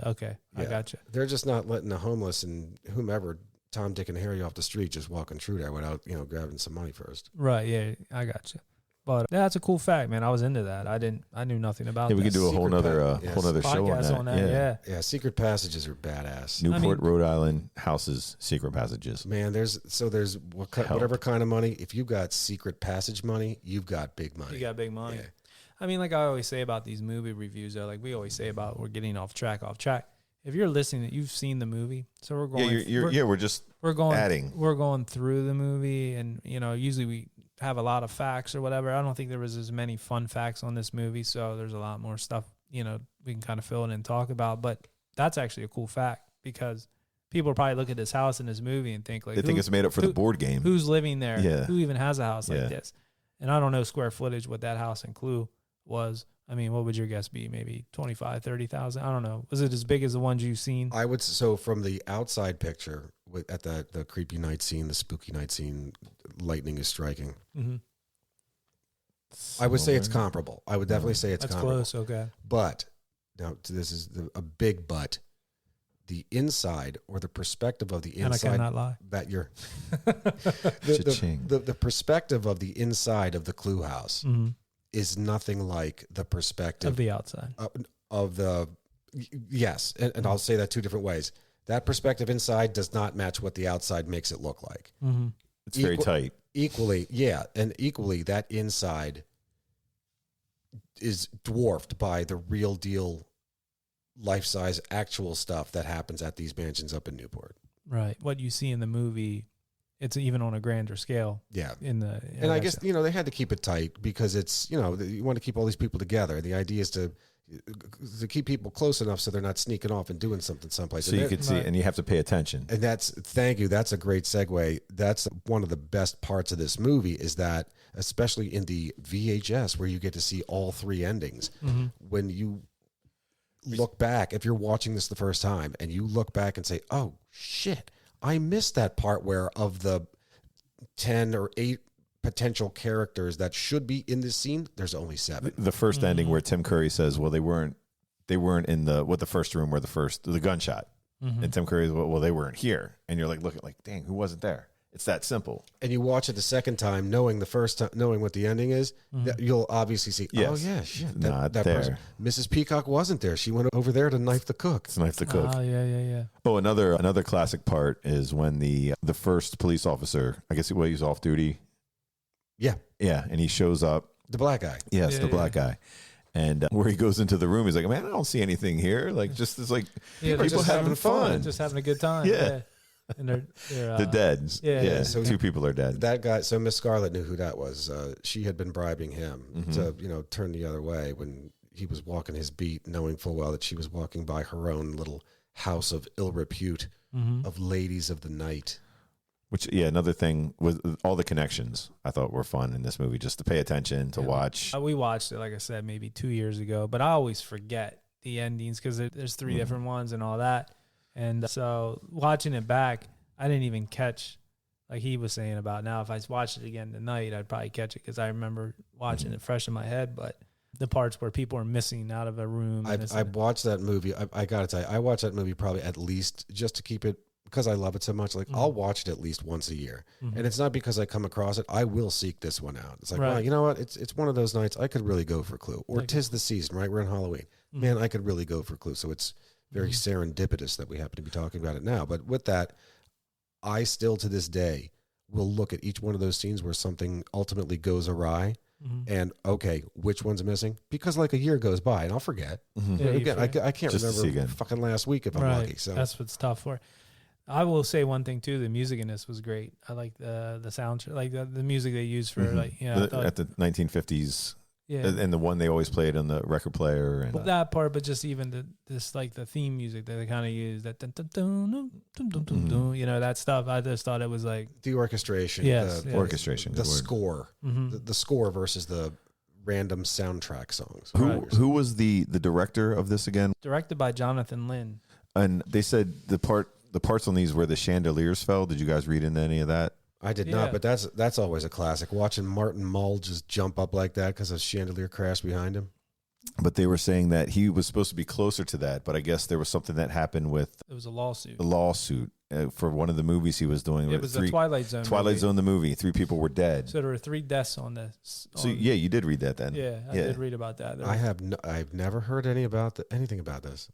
okay, I Yeah. gotcha. They're just not letting the homeless and whomever, Tom, Dick, and Harry off the street just walking through there without grabbing some money first. Right, yeah, I gotcha. But that's a cool fact, man. I was into that. I knew nothing about. Yeah, we that. could do a whole Secret nother Yes. whole nother show podcast on that. Yeah. Yeah, secret passages are badass. Newport, Rhode Island houses, secret passages. Man, there's whatever kind of money. If you've got secret passage money, you've got big money. You got big money. Yeah. I mean, like I always say about these movie reviews, though, like we always say about we're getting off track. If you're listening, you've seen the movie, so we're going. We're just we're going adding. We're going through the movie, and usually we have a lot of facts or whatever. I don't think there was as many fun facts on this movie, so there's a lot more stuff we can kind of fill in and talk about. But that's actually a cool fact because people probably look at this house in this movie and think like They think it's made up for the board game. Who's living there? Yeah. Who even has a house Yeah. like this? And I don't know square footage what that house in Clue was. I mean, what would your guess be? Maybe 25, 30,000? I don't know. Was it as big as the ones you've seen? I would so from the outside picture at the creepy night scene, the spooky night scene, lightning is striking. Mm-hmm. I would say it's comparable. I would definitely say it's That's comparable. close. Okay. But now this is a big but. the inside or the perspective of the And inside I cannot lie. that you're Cha-ching. the perspective of the inside of the Clue house Mm-hmm. is nothing like the perspective Of the outside. of the yes, and I'll say that two different ways. That perspective inside does not match what the outside makes it look like. Mm-hmm. It's very tight. Equally, yeah, and equally that inside is dwarfed by the real deal life-size actual stuff that happens at these mansions up in Newport. Right. What you see in the movie, it's even on a grander scale. Yeah. And I guess, they had to keep it tight because it's, you want to keep all these people together. The idea is to keep people close enough so they're not sneaking off and doing something someplace. So you could see, and you have to pay attention. And thank you. That's a great segue. That's one of the best parts of this movie is that, especially in the VHS where you get to see all three endings, when you look back, if you're watching this the first time and you look back and say, oh shit, I missed that part where of the 10 or 8 potential characters that should be in this scene, there's only 7. The first ending where Tim Curry says, well, they weren't in the first room where the gunshot. And Tim Curry, well, they weren't here. And you're like, looking like, dang, who wasn't there? It's that simple. And you watch it the second time, knowing the first time, knowing what the ending is, you'll obviously see, Yes. oh yeah, shit, Not that there. person, Mrs. Peacock wasn't there. She went over there to knife the cook. It's nice to cook. Oh, yeah. Oh, another classic part is when the first police officer, I guess he was off duty. Yeah, Yeah, and he shows up. the black guy. Yes, Yeah, the black guy. And where he goes into the room, he's like, man, I don't see anything here. Like, just it's like Yeah, people just having fun. Just having a good time. Yeah. And they're The dead. yeah. So 2 people are dead. That guy. So Miss Scarlett knew who that was. She had been bribing him Mm-hmm. to, turn the other way when he was walking his beat, knowing full well that she was walking by her own little house of ill repute of ladies of the night. Which, another thing was all the connections I thought were fun in this movie, just to pay attention, to watch. We watched it, like I said, maybe 2 years ago, but I always forget the endings because there's 3 different ones and all that. And so watching it back, I didn't even catch, like he was saying about now, if I watched it again tonight, I'd probably catch it because I remember watching it fresh in my head. But the parts where people are missing out of a room. I watched that movie. I got to tell you, I watched that movie probably at least just to keep it, because I love it so much. Like I'll watch it at least once a year. And it's not because I come across it. I will seek this one out. It's like, Right. well, you know what? It's one of those nights I could really go for Clue. Or 'tis the season, right? We're in Halloween. Man, I could really go for Clue. So it's very serendipitous that we happen to be talking about it now. But with that, I still to this day will look at each one of those scenes where something ultimately goes awry. And okay, which one's missing? Because like a year goes by and I'll forget. Yeah, you Again, I forget. can't Just to see remember again. fucking last week if I'm lucky. So that's what's tough for. I will say one thing too: the music in this was great. I like the soundtrack, like the music they used for like I thought, At the 1950s, yeah. and the one they always played on the record player. And But that part, but just even the theme music that they kind of use, that dun, dun, dun, dun, dun, dun, dun, dun, that stuff. I just thought it was like the orchestration, Yes, the yes. orchestration, the good word. score, the score versus the random soundtrack songs. Who was the director of this again? directed by Jonathan Lynn. And they said the parts on these where the chandeliers fell. Did you guys read into any of that? I did Yeah. not, but that's always a classic. Watching Martin Mull just jump up like that because a chandelier crashed behind him. But they were saying that he was supposed to be closer to that, but I guess there was something that happened with It was a lawsuit. the lawsuit for one of the movies he was doing. It was the Twilight Zone. movie. Zone, the movie. 3 people were dead. So there were 3 deaths on this. So yeah, you did read that then. Yeah, I did read about that. I've never heard anything about this.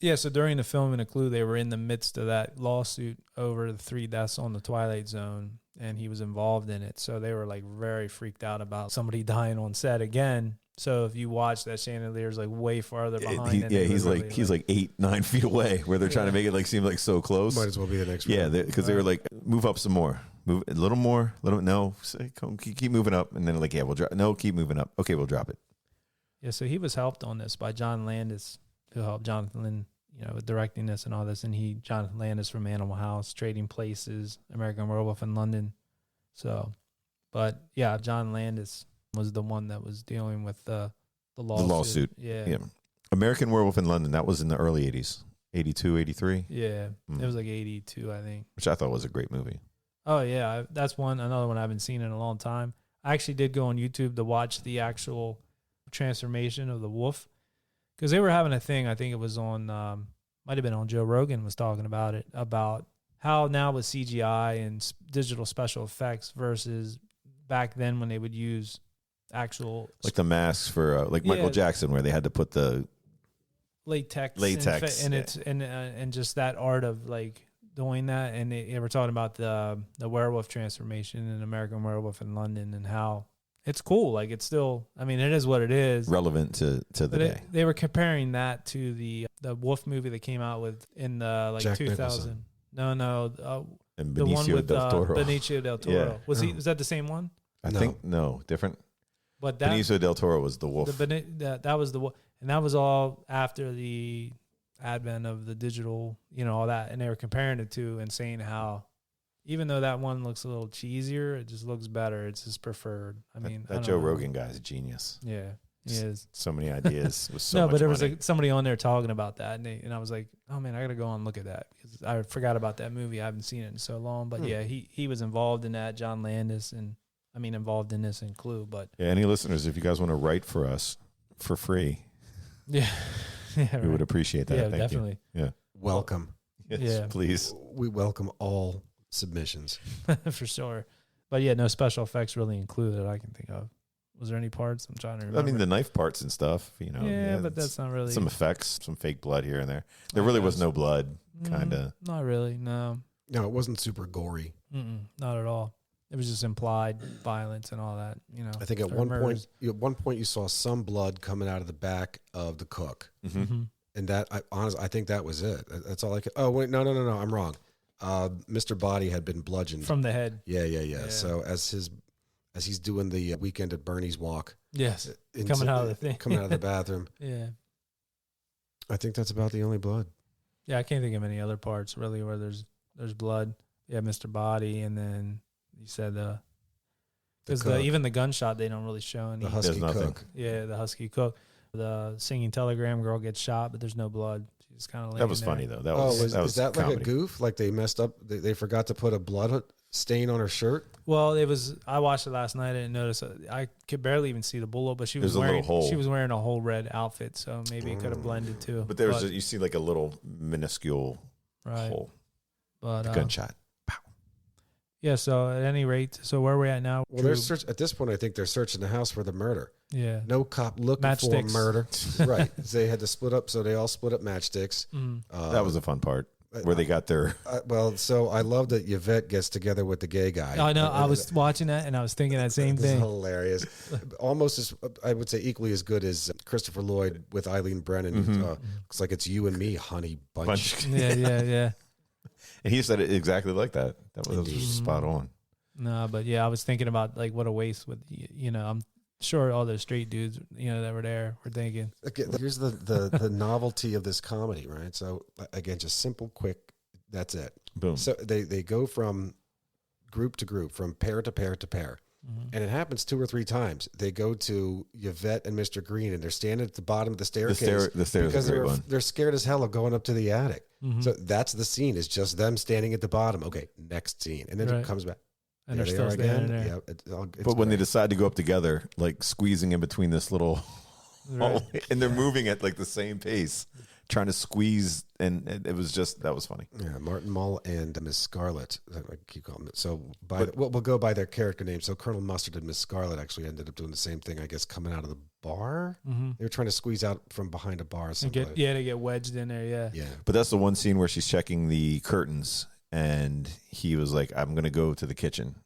Yeah, so during the filming of Clue, they were in the midst of that lawsuit over the 3 deaths on the Twilight Zone, and he was involved in it. So they were like very freaked out about somebody dying on set again. So if you watch that chandelier's like way farther behind. and He's like 8-9 feet away, where they're trying to make it like seem like so close. Might as well be the next. Yeah, round. because they were like, move up some more, move a little more, no, keep moving up, and then like, yeah, we'll drop. No, keep moving up. Okay, we'll drop it. Yeah, so he was helped on this by John Landis, who helped Jonathan Lynn, with directing this and all this. And Jonathan Landis from Animal House, Trading Places, American Werewolf in London. So, but yeah, John Landis was the one that was dealing with the lawsuit. The lawsuit. Yeah. American Werewolf in London, that was in the early 80s, 82, 83. Yeah. It was like 82, I think. Which I thought was a great movie. Oh, yeah. That's another one I haven't seen in a long time. I actually did go on YouTube to watch the actual transformation of the wolf, because they were having a thing. I think it was on might have been on Joe Rogan was talking about it, about how now with CGI and digital special effects versus back then when they would use actual like the masks for Michael Jackson, where they had to put the latex and it's and just that art of like doing that. And they were talking about the werewolf transformation in American Werewolf in London and how it's cool. Like it's still, I mean, it is what it is. Relevant to the day. They were comparing that to the wolf movie that came out with in the like Jack 2000. Nicholson. And the one with del Toro. Benicio del Toro. Yeah. Was that the same one? I think no, different. But that Benicio del Toro was the wolf. That was the wolf, and that was all after the advent of the digital, all that. And they were comparing it to and saying how, even though that one looks a little cheesier, it just looks better. It's his preferred. I mean, that Joe Rogan guy is a genius. Yeah, he is. So many ideas. With so no, much but there was money. like somebody on there talking about that, and I was like, oh man, I gotta go and look at that because I forgot about that movie. I haven't seen it in so long. But yeah, he was involved in that. John Landis, and I mean involved in this and Clue. But yeah, any listeners, if you guys want to write for us for free, yeah, we would appreciate that. Yeah, Thank definitely. You. Yeah, Welcome. yes, Yeah. please. We welcome all submissions. for sure. But yeah, no special effects really included that I can think of. Was there any parts? I'm trying to remember. I mean, the knife parts and stuff, Yeah, but that's not really some effects, some fake blood here and there. There really was no blood, kind of. Not really, no. No, it wasn't super gory. Not at all. It was just implied violence and all that, I think at one point you saw some blood coming out of the back of the cook. Mm-hmm. And that, I think that was it. That's all I could. Oh, wait, no, I'm wrong. Mr. Body had been bludgeoned. From the head. Yeah. So as he's doing the Weekend at Bernie's walk. Yes. Coming out of the thing. Coming out of the bathroom. Yeah. I think that's about the only blood. Yeah, I can't think of any other parts really where there's blood. Yeah, Mr. Body, and then you said because even the gunshot they don't really show any. The husky cook. Yeah, the husky cook. The singing telegram girl gets shot, but there's no blood. She's kind of that was funny though. Is that like a goof? Like they messed up? They forgot to put a blood stain on her shirt? Well, it was. I watched it last night. I didn't notice. I could barely even see the bullet, but she was There's a wearing. little hole. She was wearing a whole red outfit, so maybe it could have blended too. But there's you see like a little minuscule hole. But gunshot. Yeah. So at any rate, so where are we at now? Well, at this point. I think they're searching the house for the murder. Yeah. No cop looking Matchsticks. for murder. Right. They had to split up, so they all split up matchsticks. That was a fun part where they got their. So I love that Yvette gets together with the gay guy. I know. I was watching that and I was thinking that same This thing. is hilarious. Almost as, I would say, equally as good as Christopher Lloyd with Eileen Brennan. Looks like it's you and me, honey bunch. Yeah. And he said it exactly like that. That was spot on. No, but yeah, I was thinking about like what a waste with I'm sure all those straight dudes that were there were thinking. Again, here's the novelty of this comedy, right? So again, just simple, quick. That's it. Boom. So they go from group to group, from pair to pair to pair. And it happens 2 or 3 times. They go to Yvette and Mr. Green, and they're standing at the bottom of the staircase. The stairs because are a great one. they're scared as hell of going up to the attic. So that's the scene. It's just them standing at the bottom. Okay, next scene. And then it comes back. And they're still standing there. Yeah, it's but when they decide to go up together, like squeezing in between this little hallway, and they're moving at like the same pace, trying to squeeze, and that was funny. Yeah, Martin Mull and Miss Scarlet. I keep calling it. So we'll go by their character names. So Colonel Mustard and Miss Scarlet actually ended up doing the same thing, I guess, coming out of the bar. They were trying to squeeze out from behind a bar. They get wedged in there. Yeah. But that's the one scene where she's checking the curtains, and he was like, "I'm gonna go to the kitchen."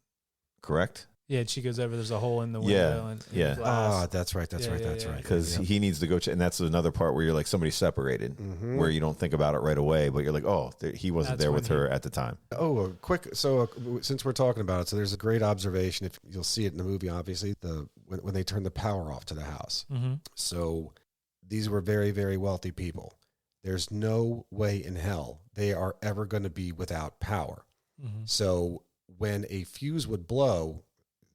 Correct? Yeah, and she goes over. There's a hole in the window. And yeah. glass. That's right. That's right. Because he needs to go, and that's another part where you're like somebody's separated, where you don't think about it right away, but you're like, oh, he wasn't there with her at the time. Oh, quick. So since we're talking about it, so there's a great observation. If you'll see it in the movie, obviously, when they turn the power off to the house. So these were very, very wealthy people. There's no way in hell they are ever going to be without power. So when a fuse would blow,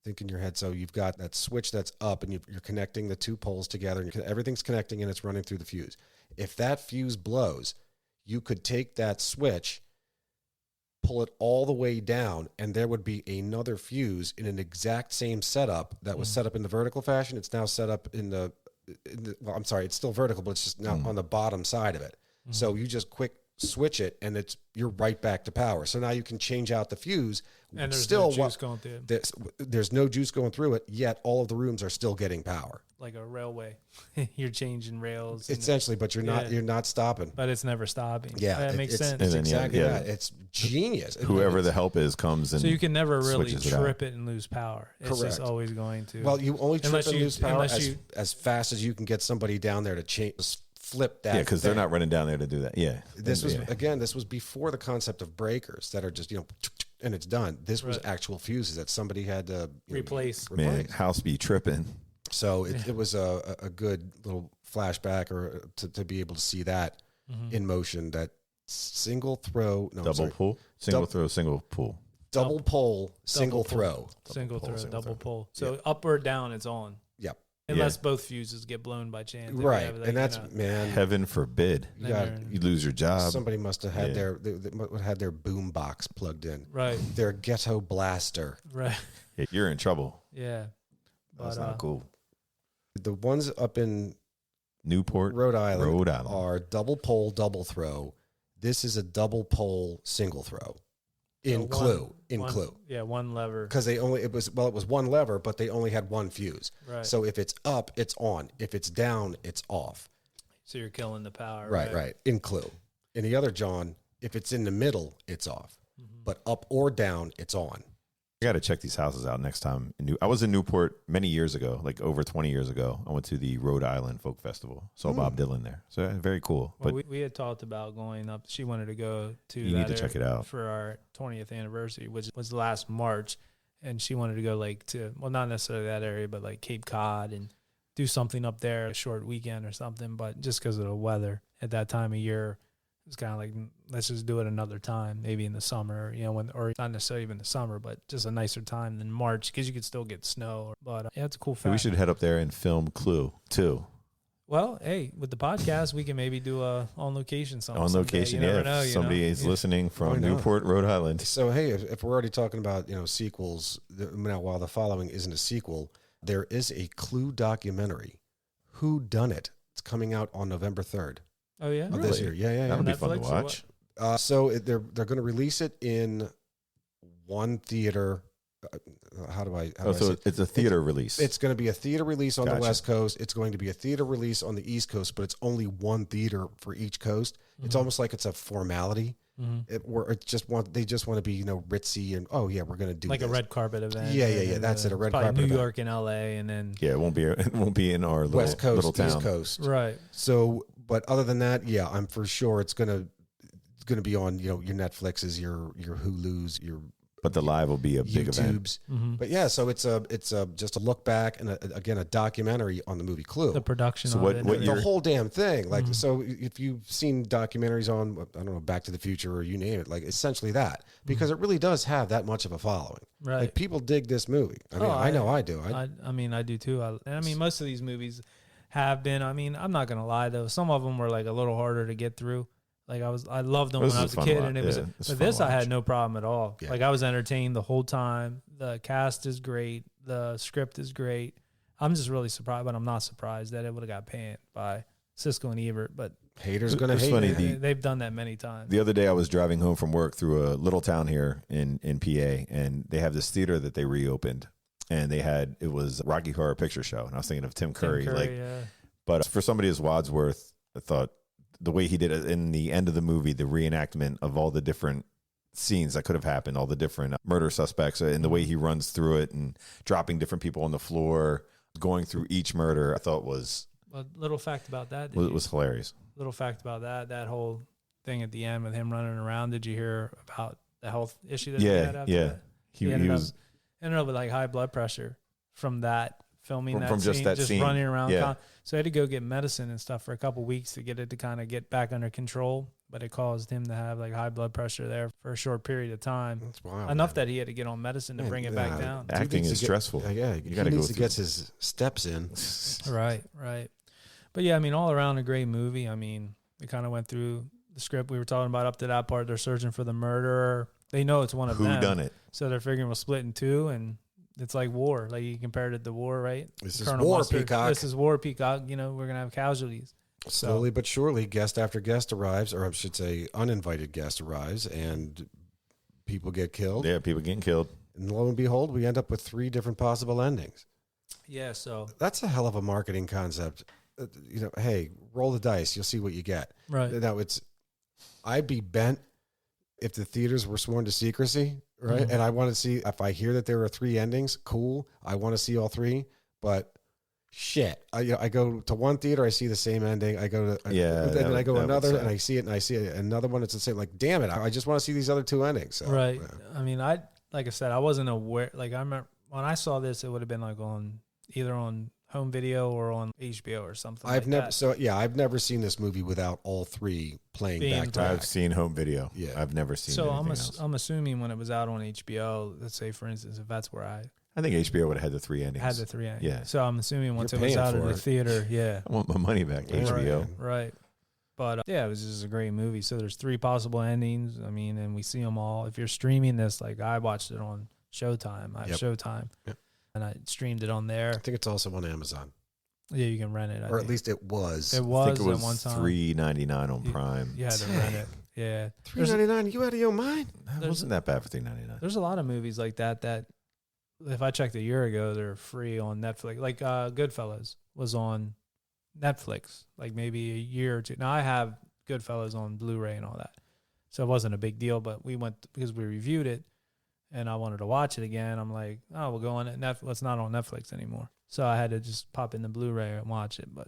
think in your head, so you've got that switch that's up and you're connecting the 2 poles together and everything's connecting and it's running through the fuse. If that fuse blows, you could take that switch, pull it all the way down, and there would be another fuse in an exact same setup that was set up in the vertical fashion. It's now set up in the well, I'm sorry, it's still vertical, but it's just now on the bottom side of it. So you just quick switch it, and you're right back to power. So now you can change out the fuse. And there's still no juice going through it. There's no juice going through it, yet all of the rooms are still getting power. Like a railway. You're changing rails. Essentially, but you're not stopping. But it's never stopping. Yeah. That makes sense. It's exactly that. It's genius. Whoever the help is comes and so you can never really trip it and lose power. It's Correct. just always going to. Well, you only trip and lose power as fast as you can get somebody down there to flip that. Yeah, because they're not running down there to do that. Yeah. This was before the concept of breakers that are just, and it's done. This was actual fuses that somebody had to replace. Man, house be tripping. So it was a good little flashback to be able to see that in motion, that single throw. No, double pull? Single throw, single pull. Double pull, single throw. Single throw, double pull. So up or down, it's on. Yep. Unless both fuses get blown by chance. Right. And that's, man. Heaven forbid. You lose your job. Somebody must have had their boom box plugged in. Right. Their ghetto blaster. Right. You're in trouble. Yeah. That's not cool. The ones up in Newport, Rhode Island are double pole, double throw. This is a double pole, single throw. Clue. Yeah, one lever. Because it was one lever, but they only had one fuse. Right. So if it's up, it's on. If it's down, it's off. So you're killing the power. Right. In Clue. In the other John, if it's in the middle, it's off. But up or down, it's on. I got to check these houses out next time. I was in Newport many years ago, like over 20 years ago. I went to the Rhode Island Folk Festival. Saw Bob Dylan there. So very cool. Well, but we had talked about going up. She wanted to go to you need to check it out for our 20th anniversary, which was last March. And she wanted to go not necessarily that area, but like Cape Cod and do something up there, a short weekend or something. But just because of the weather at that time of year, it's kind of like, let's just do it another time, maybe in the summer, or not necessarily even the summer, but just a nicer time than March because you could still get snow. But it's a cool fact. We should head up there and film Clue too. Well, hey, with the podcast, we can maybe do a on location something. On location, yeah. If somebody is listening from Newport, Rhode Island. So, hey, if we're already talking about sequels, now while the following isn't a sequel, there is a Clue documentary, Who Done It? It's coming out on November 3rd. Oh yeah, of this year. Yeah. That'll be fun to watch. So they're going to release it in one theater. It's a theater release. It's going to be a theater release on the West Coast. It's going to be a theater release on the East Coast, but it's only one theater for each coast. It's almost like it's a formality. They just want to be ritzy and we're going to do like a red carpet event. Yeah. That's it. A red carpet. New York and L.A. and then it won't be in our West Coast, little town. East Coast, right? So, but other than that, I'm for sure it's going to be on your Netflixes, your Hulus, But the live will be a big event. But yeah, so it's just a look back and again a documentary on the movie Clue. The production, so the whole damn thing. Like so, if you've seen documentaries on Back to the Future or you name it, like essentially that because it really does have that much of a following. Right, like people dig this movie. I mean, I know I do. I do too. Most of these movies have been. I'm not gonna lie though. Some of them were like a little harder to get through. Like I loved them when I was a kid, and it was. But this I had no problem at all. Yeah. Like I was entertained the whole time. The cast is great. The script is great. I'm just really surprised, but I'm not surprised that it would have got panned by Siskel and Ebert. But haters gonna hate. Funny, they've done that many times. The other day I was driving home from work through a little town here in PA, and they have this theater that they reopened, and it was Rocky Horror Picture Show, and I was thinking of Tim Curry. But for somebody as Wadsworth, I thought the way he did it in the end of the movie, the reenactment of all the different scenes that could have happened, all the different murder suspects, and the way he runs through it and dropping different people on the floor, going through each murder, I thought was a little fact about that. It was hilarious. Little fact about that whole thing at the end with him running around. Did you hear about the health issue that he had after that? He ended up with like high blood pressure from that filming from scene, just that scene, running around. Yeah. So I had to go get medicine and stuff for a couple of weeks to get it to kind of get back under control. But it caused him to have like high blood pressure there for a short period of time. That's wild. Enough that he had to get on medicine to bring it back down. Acting is stressful. You got to go. He gets his steps in. Right. But yeah, all around a great movie. We kind of went through the script we were talking about up to that part. They're searching for the murderer. They know it's one of them. Who done it? So they're figuring we'll split in two, and it's like war. Like you compared it to war, right? This is war, Peacock. This is war, Peacock. We're gonna have casualties. Slowly but surely, guest after guest arrives, or I should say uninvited guest arrives, and people get killed. Yeah, people getting killed. And lo and behold, we end up with 3 different possible endings. Yeah, so That's a hell of a marketing concept. Hey, roll the dice. You'll see what you get. right. Now, I'd be bent if the theaters were sworn to secrecy, right? Mhm. And I want to see, if I hear that there are 3 endings, cool. I want to see all 3, but shit. I go to one theater, I see the same ending. I go to then I go that would another, suck. and I see it, and I see another one. It's the same. Like, damn it! I just want to see these other 2 endings. So, Right. yeah. I mean, like I said, I wasn't aware. Like I remember when I saw this, it would have been like either on home video or on HBO or something. I've like never. that. So yeah, I've never seen this movie without all 3 playing Being back to back. I've back. seen home video. Yeah. I've never seen So anything else. I'm assuming when it was out on HBO, let's say for instance, if that's where I I think HBO would have had the 3 endings. had the 3 endings. Yeah. So I'm assuming once You're it was paying out of for the it. theater, yeah. I want my money back, Yeah, HBO. man. Right. But yeah, it was just a great movie. So there's 3 possible endings. I mean, and we see them all. If you're streaming this, like I watched it on Showtime. I have Yep. Showtime. Yep. And I streamed it on there. I think it's also on Amazon, Yeah, you can rent it. or at least it was. it I was, think it was at one time. $3.99 on You- Prime. You had to rent it. Yeah. $3.99. You out of your mind? That wasn't that bad for $3.99. There's a lot of movies like that if I checked a year ago, they're free on Netflix. Like Goodfellas was on Netflix, like maybe a year or 2. Now I have Goodfellas on Blu-ray and all that, so it wasn't a big deal. But we went because we reviewed it, and I wanted to watch it again. I'm like, oh, we'll go on it. Netflix. It's not on Netflix anymore, so I had to just pop in the Blu-ray and watch it. But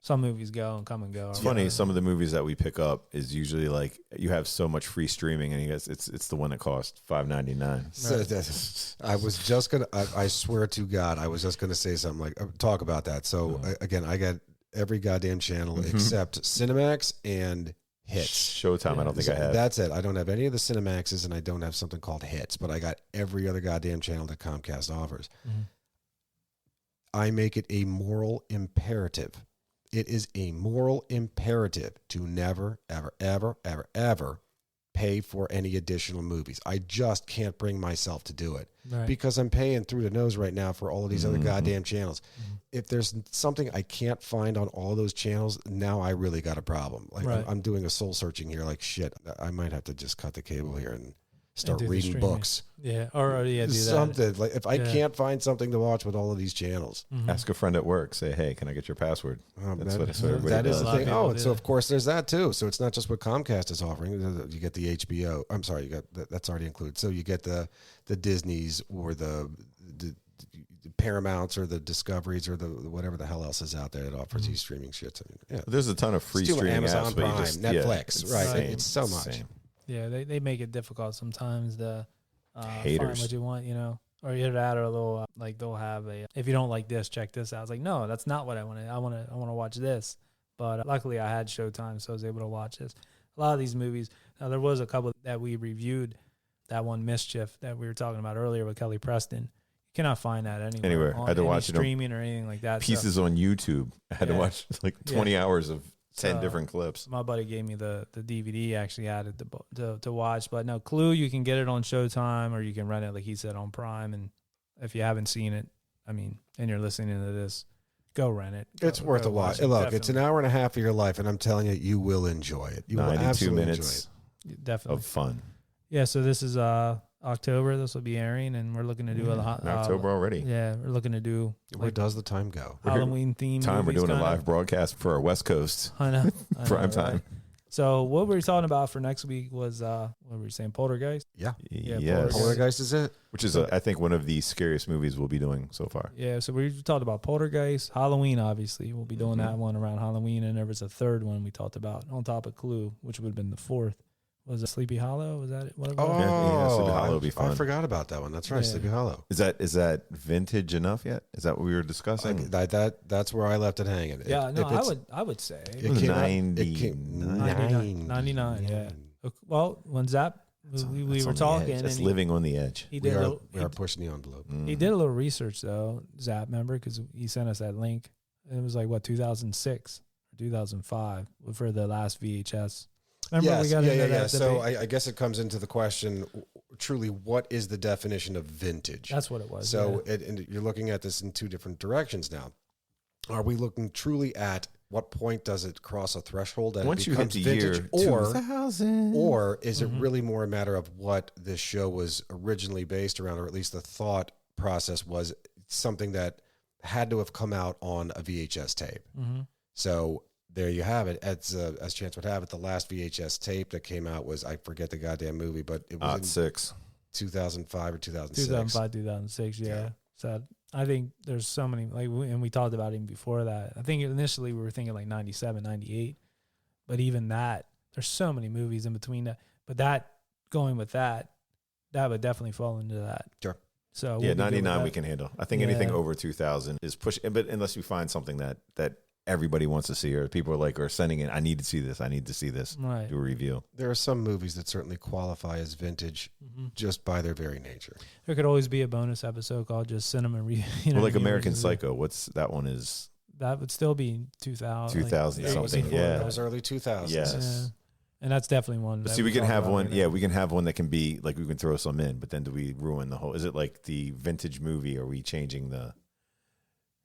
some movies go and come and go. It's funny. Some of the movies that we pick up is usually like you have so much free streaming, and you guys, it's the one that costs $5.99. So I was just gonna. I swear to God, I was just gonna say something like talk about that. So again, I got every goddamn channel except Cinemax and Hits. Showtime, I don't think I have. That's it. I don't have any of the Cinemaxes, and I don't have something called Hits. But I got every other goddamn channel that Comcast offers. Mhm. I make it a moral imperative. It is a moral imperative to never, ever, ever, ever, ever pay for any additional movies. I just can't bring myself to do it Right. because I'm paying through the nose right now for all of these other goddamn channels. Mhm. If there's something I can't find on all those channels, now I really got a problem. Like Right. I'm doing a soul searching here. Like shit, I might have to just cut the cable here and start do the reading streaming. books. Yeah, or do that. Something like if I Yeah. can't find something to watch with all of these channels. Mhm. Ask a friend at work. Say, hey, can I get your password? That's what everybody that is does. the A lot of thing. people Oh, do so that. of course there's that too. So it's not just what Comcast is offering. You get the HBO. I'm sorry, you got that's already included. So you get the Disneys or the Paramounts or the Discoveries or the whatever the hell else is out there that offers these streaming shits. I mean, yeah. There's a ton of free Still streaming Amazon apps, but you Prime, just Netflix, it's right. the same. It's so the much. same. Yeah, they make it difficult sometimes to find Haters. what you want, or either that or a little like they'll have a if you don't like this, check this out. It's like no, that's not what I wanted. I want to watch this. But luckily I had Showtime, so I was able to watch this. A lot of these movies. Now there was a couple that we reviewed. That one Mischief that we were talking about earlier with Kelly Preston. You cannot find that anywhere. I had to on watch it on streaming or anything like that. So Pieces on YouTube. I had to Yeah. watch like 20 hours of 10 So- different clips. my buddy gave me the DVD actually added to watch, but no, Clue, you can get it on Showtime or you can rent it like he said on Prime. And if you haven't seen it, I mean, and you're listening to this, go rent it. It's Go- worth go a watch. it, Look, it's an definitely. hour and a half of your life, and I'm telling you, you will enjoy it. You will 92 absolutely minutes Definitely. of fun. Yeah, so this is October. This will be airing, and we're looking to do October already. Yeah, we're looking to do enjoy it. Where does the time go? Halloween themed. We're movies, doing a kinda. live broadcast for our West Coast I know. prime right? time. So what we were talking about for next week was what were we saying? Poltergeist. Yeah, Yes. Poltergeist is it? Which is, I think, one of the scariest movies we'll be doing so far. Yeah, so we talked about Poltergeist, Halloween. Obviously, we'll be doing that one around Halloween, and there was a third one we talked about on top of Clue, which would have been the fourth. Was it Sleepy Hollow? Was that it? What it was? Yeah, Sleepy Oh, Hollow would be I fun. forgot about that one. That's right, Yeah. Sleepy Hollow. Is that vintage enough yet? Is that what we were discussing? That's where I left it hanging. Yeah, no, If it's- I would say It was came out- 99. 99, yeah. Well, when Zap we That's were on the talking, edge. and That's living on the edge. he We did a are, little, we are pushing the envelope. he did a little research though, Zap, remember, because he sent us that link. And it was like what 2006 or 2005 for the last VHS. Remember Yes, we got into yeah. that So debate? I guess it comes into the question, truly, what is the definition of vintage? That's what it was. So and you're looking at this in two different directions now. Are we looking truly at what point does it cross a threshold that Once it you hit becomes the vintage, year 2000, or is it really more a matter of what this show was originally based around, or at least the thought process was something that had to have come out on a VHS tape? So there you have it. As chance would have it, the last VHS tape that came out was, I forget the goddamn movie, but it was in 2005 or 2006. 2005, 2006, yeah. So I think there's so many, and we talked about it before that. I think initially we were thinking like 97, 98. But even that, there's so many movies in between that. But going with that would definitely fall into that. Sure. So yeah, 99 we can handle. I think anything over 2000 is pushing, but unless we find something that everybody wants to see, or people are sending in, I need to see this. I need to see this. Right. Do a review. There are some movies that certainly qualify as vintage just by their very nature. There could always be a bonus episode called just Cinema Review. Well, like American Psycho. What's that one is? That would still be 2000. 2000 something. Yeah. That was early 2000s. Yes. Yeah. And that's definitely one. But see, we can have one. Yeah, we can have one that can be like, we can throw some in, but then do we ruin the whole? Is it like the vintage movie? Are we changing the?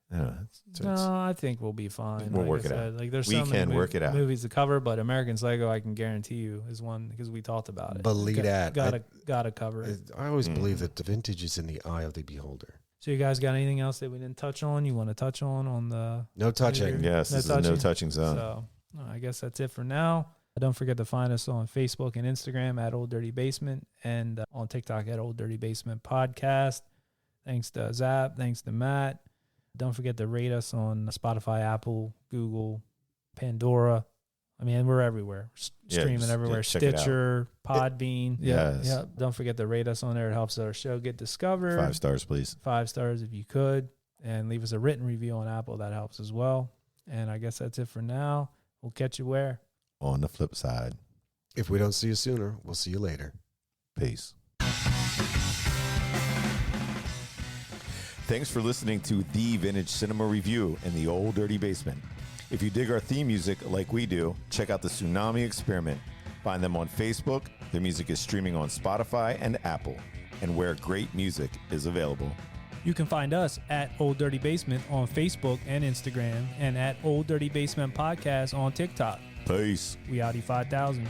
No, I think we'll be fine. We'll work it out. Like there's We so many can work it out. movies to cover, but American Psycho, I can guarantee you, is one because we talked about it. Believe that. Gotta cover it. I always believe that the vintage is in the eye of the beholder. So you guys got anything else that we didn't touch on? You want to touch on the no touching? Yes, this is a no touching zone. So I guess that's it for now. Don't forget to find us on Facebook and Instagram at Old Dirty Basement, and on TikTok at Old Dirty Basement Podcast. Thanks to Zap. Thanks to Matt. Don't forget to rate us on Spotify, Apple, Google, Pandora. I mean, we're everywhere. Streaming everywhere. Stitcher, Podbean. Yes. Yeah. Don't forget to rate us on there. It helps our show get discovered. 5 stars, please. 5 stars if you could. And leave us a written review on Apple. That helps as well. And I guess that's it for now. We'll catch you where? On the flip side. If we don't see you sooner, we'll see you later. Peace. Thanks for listening to The Vintage Cinema Review in the Old Dirty Basement. If you dig our theme music like we do, check out the Tsunami Experiment. Find them on Facebook. Their music is streaming on Spotify and Apple, and where great music is available. You can find us at Old Dirty Basement on Facebook and Instagram, and at Old Dirty Basement Podcast on TikTok. Peace. We Audi 5000.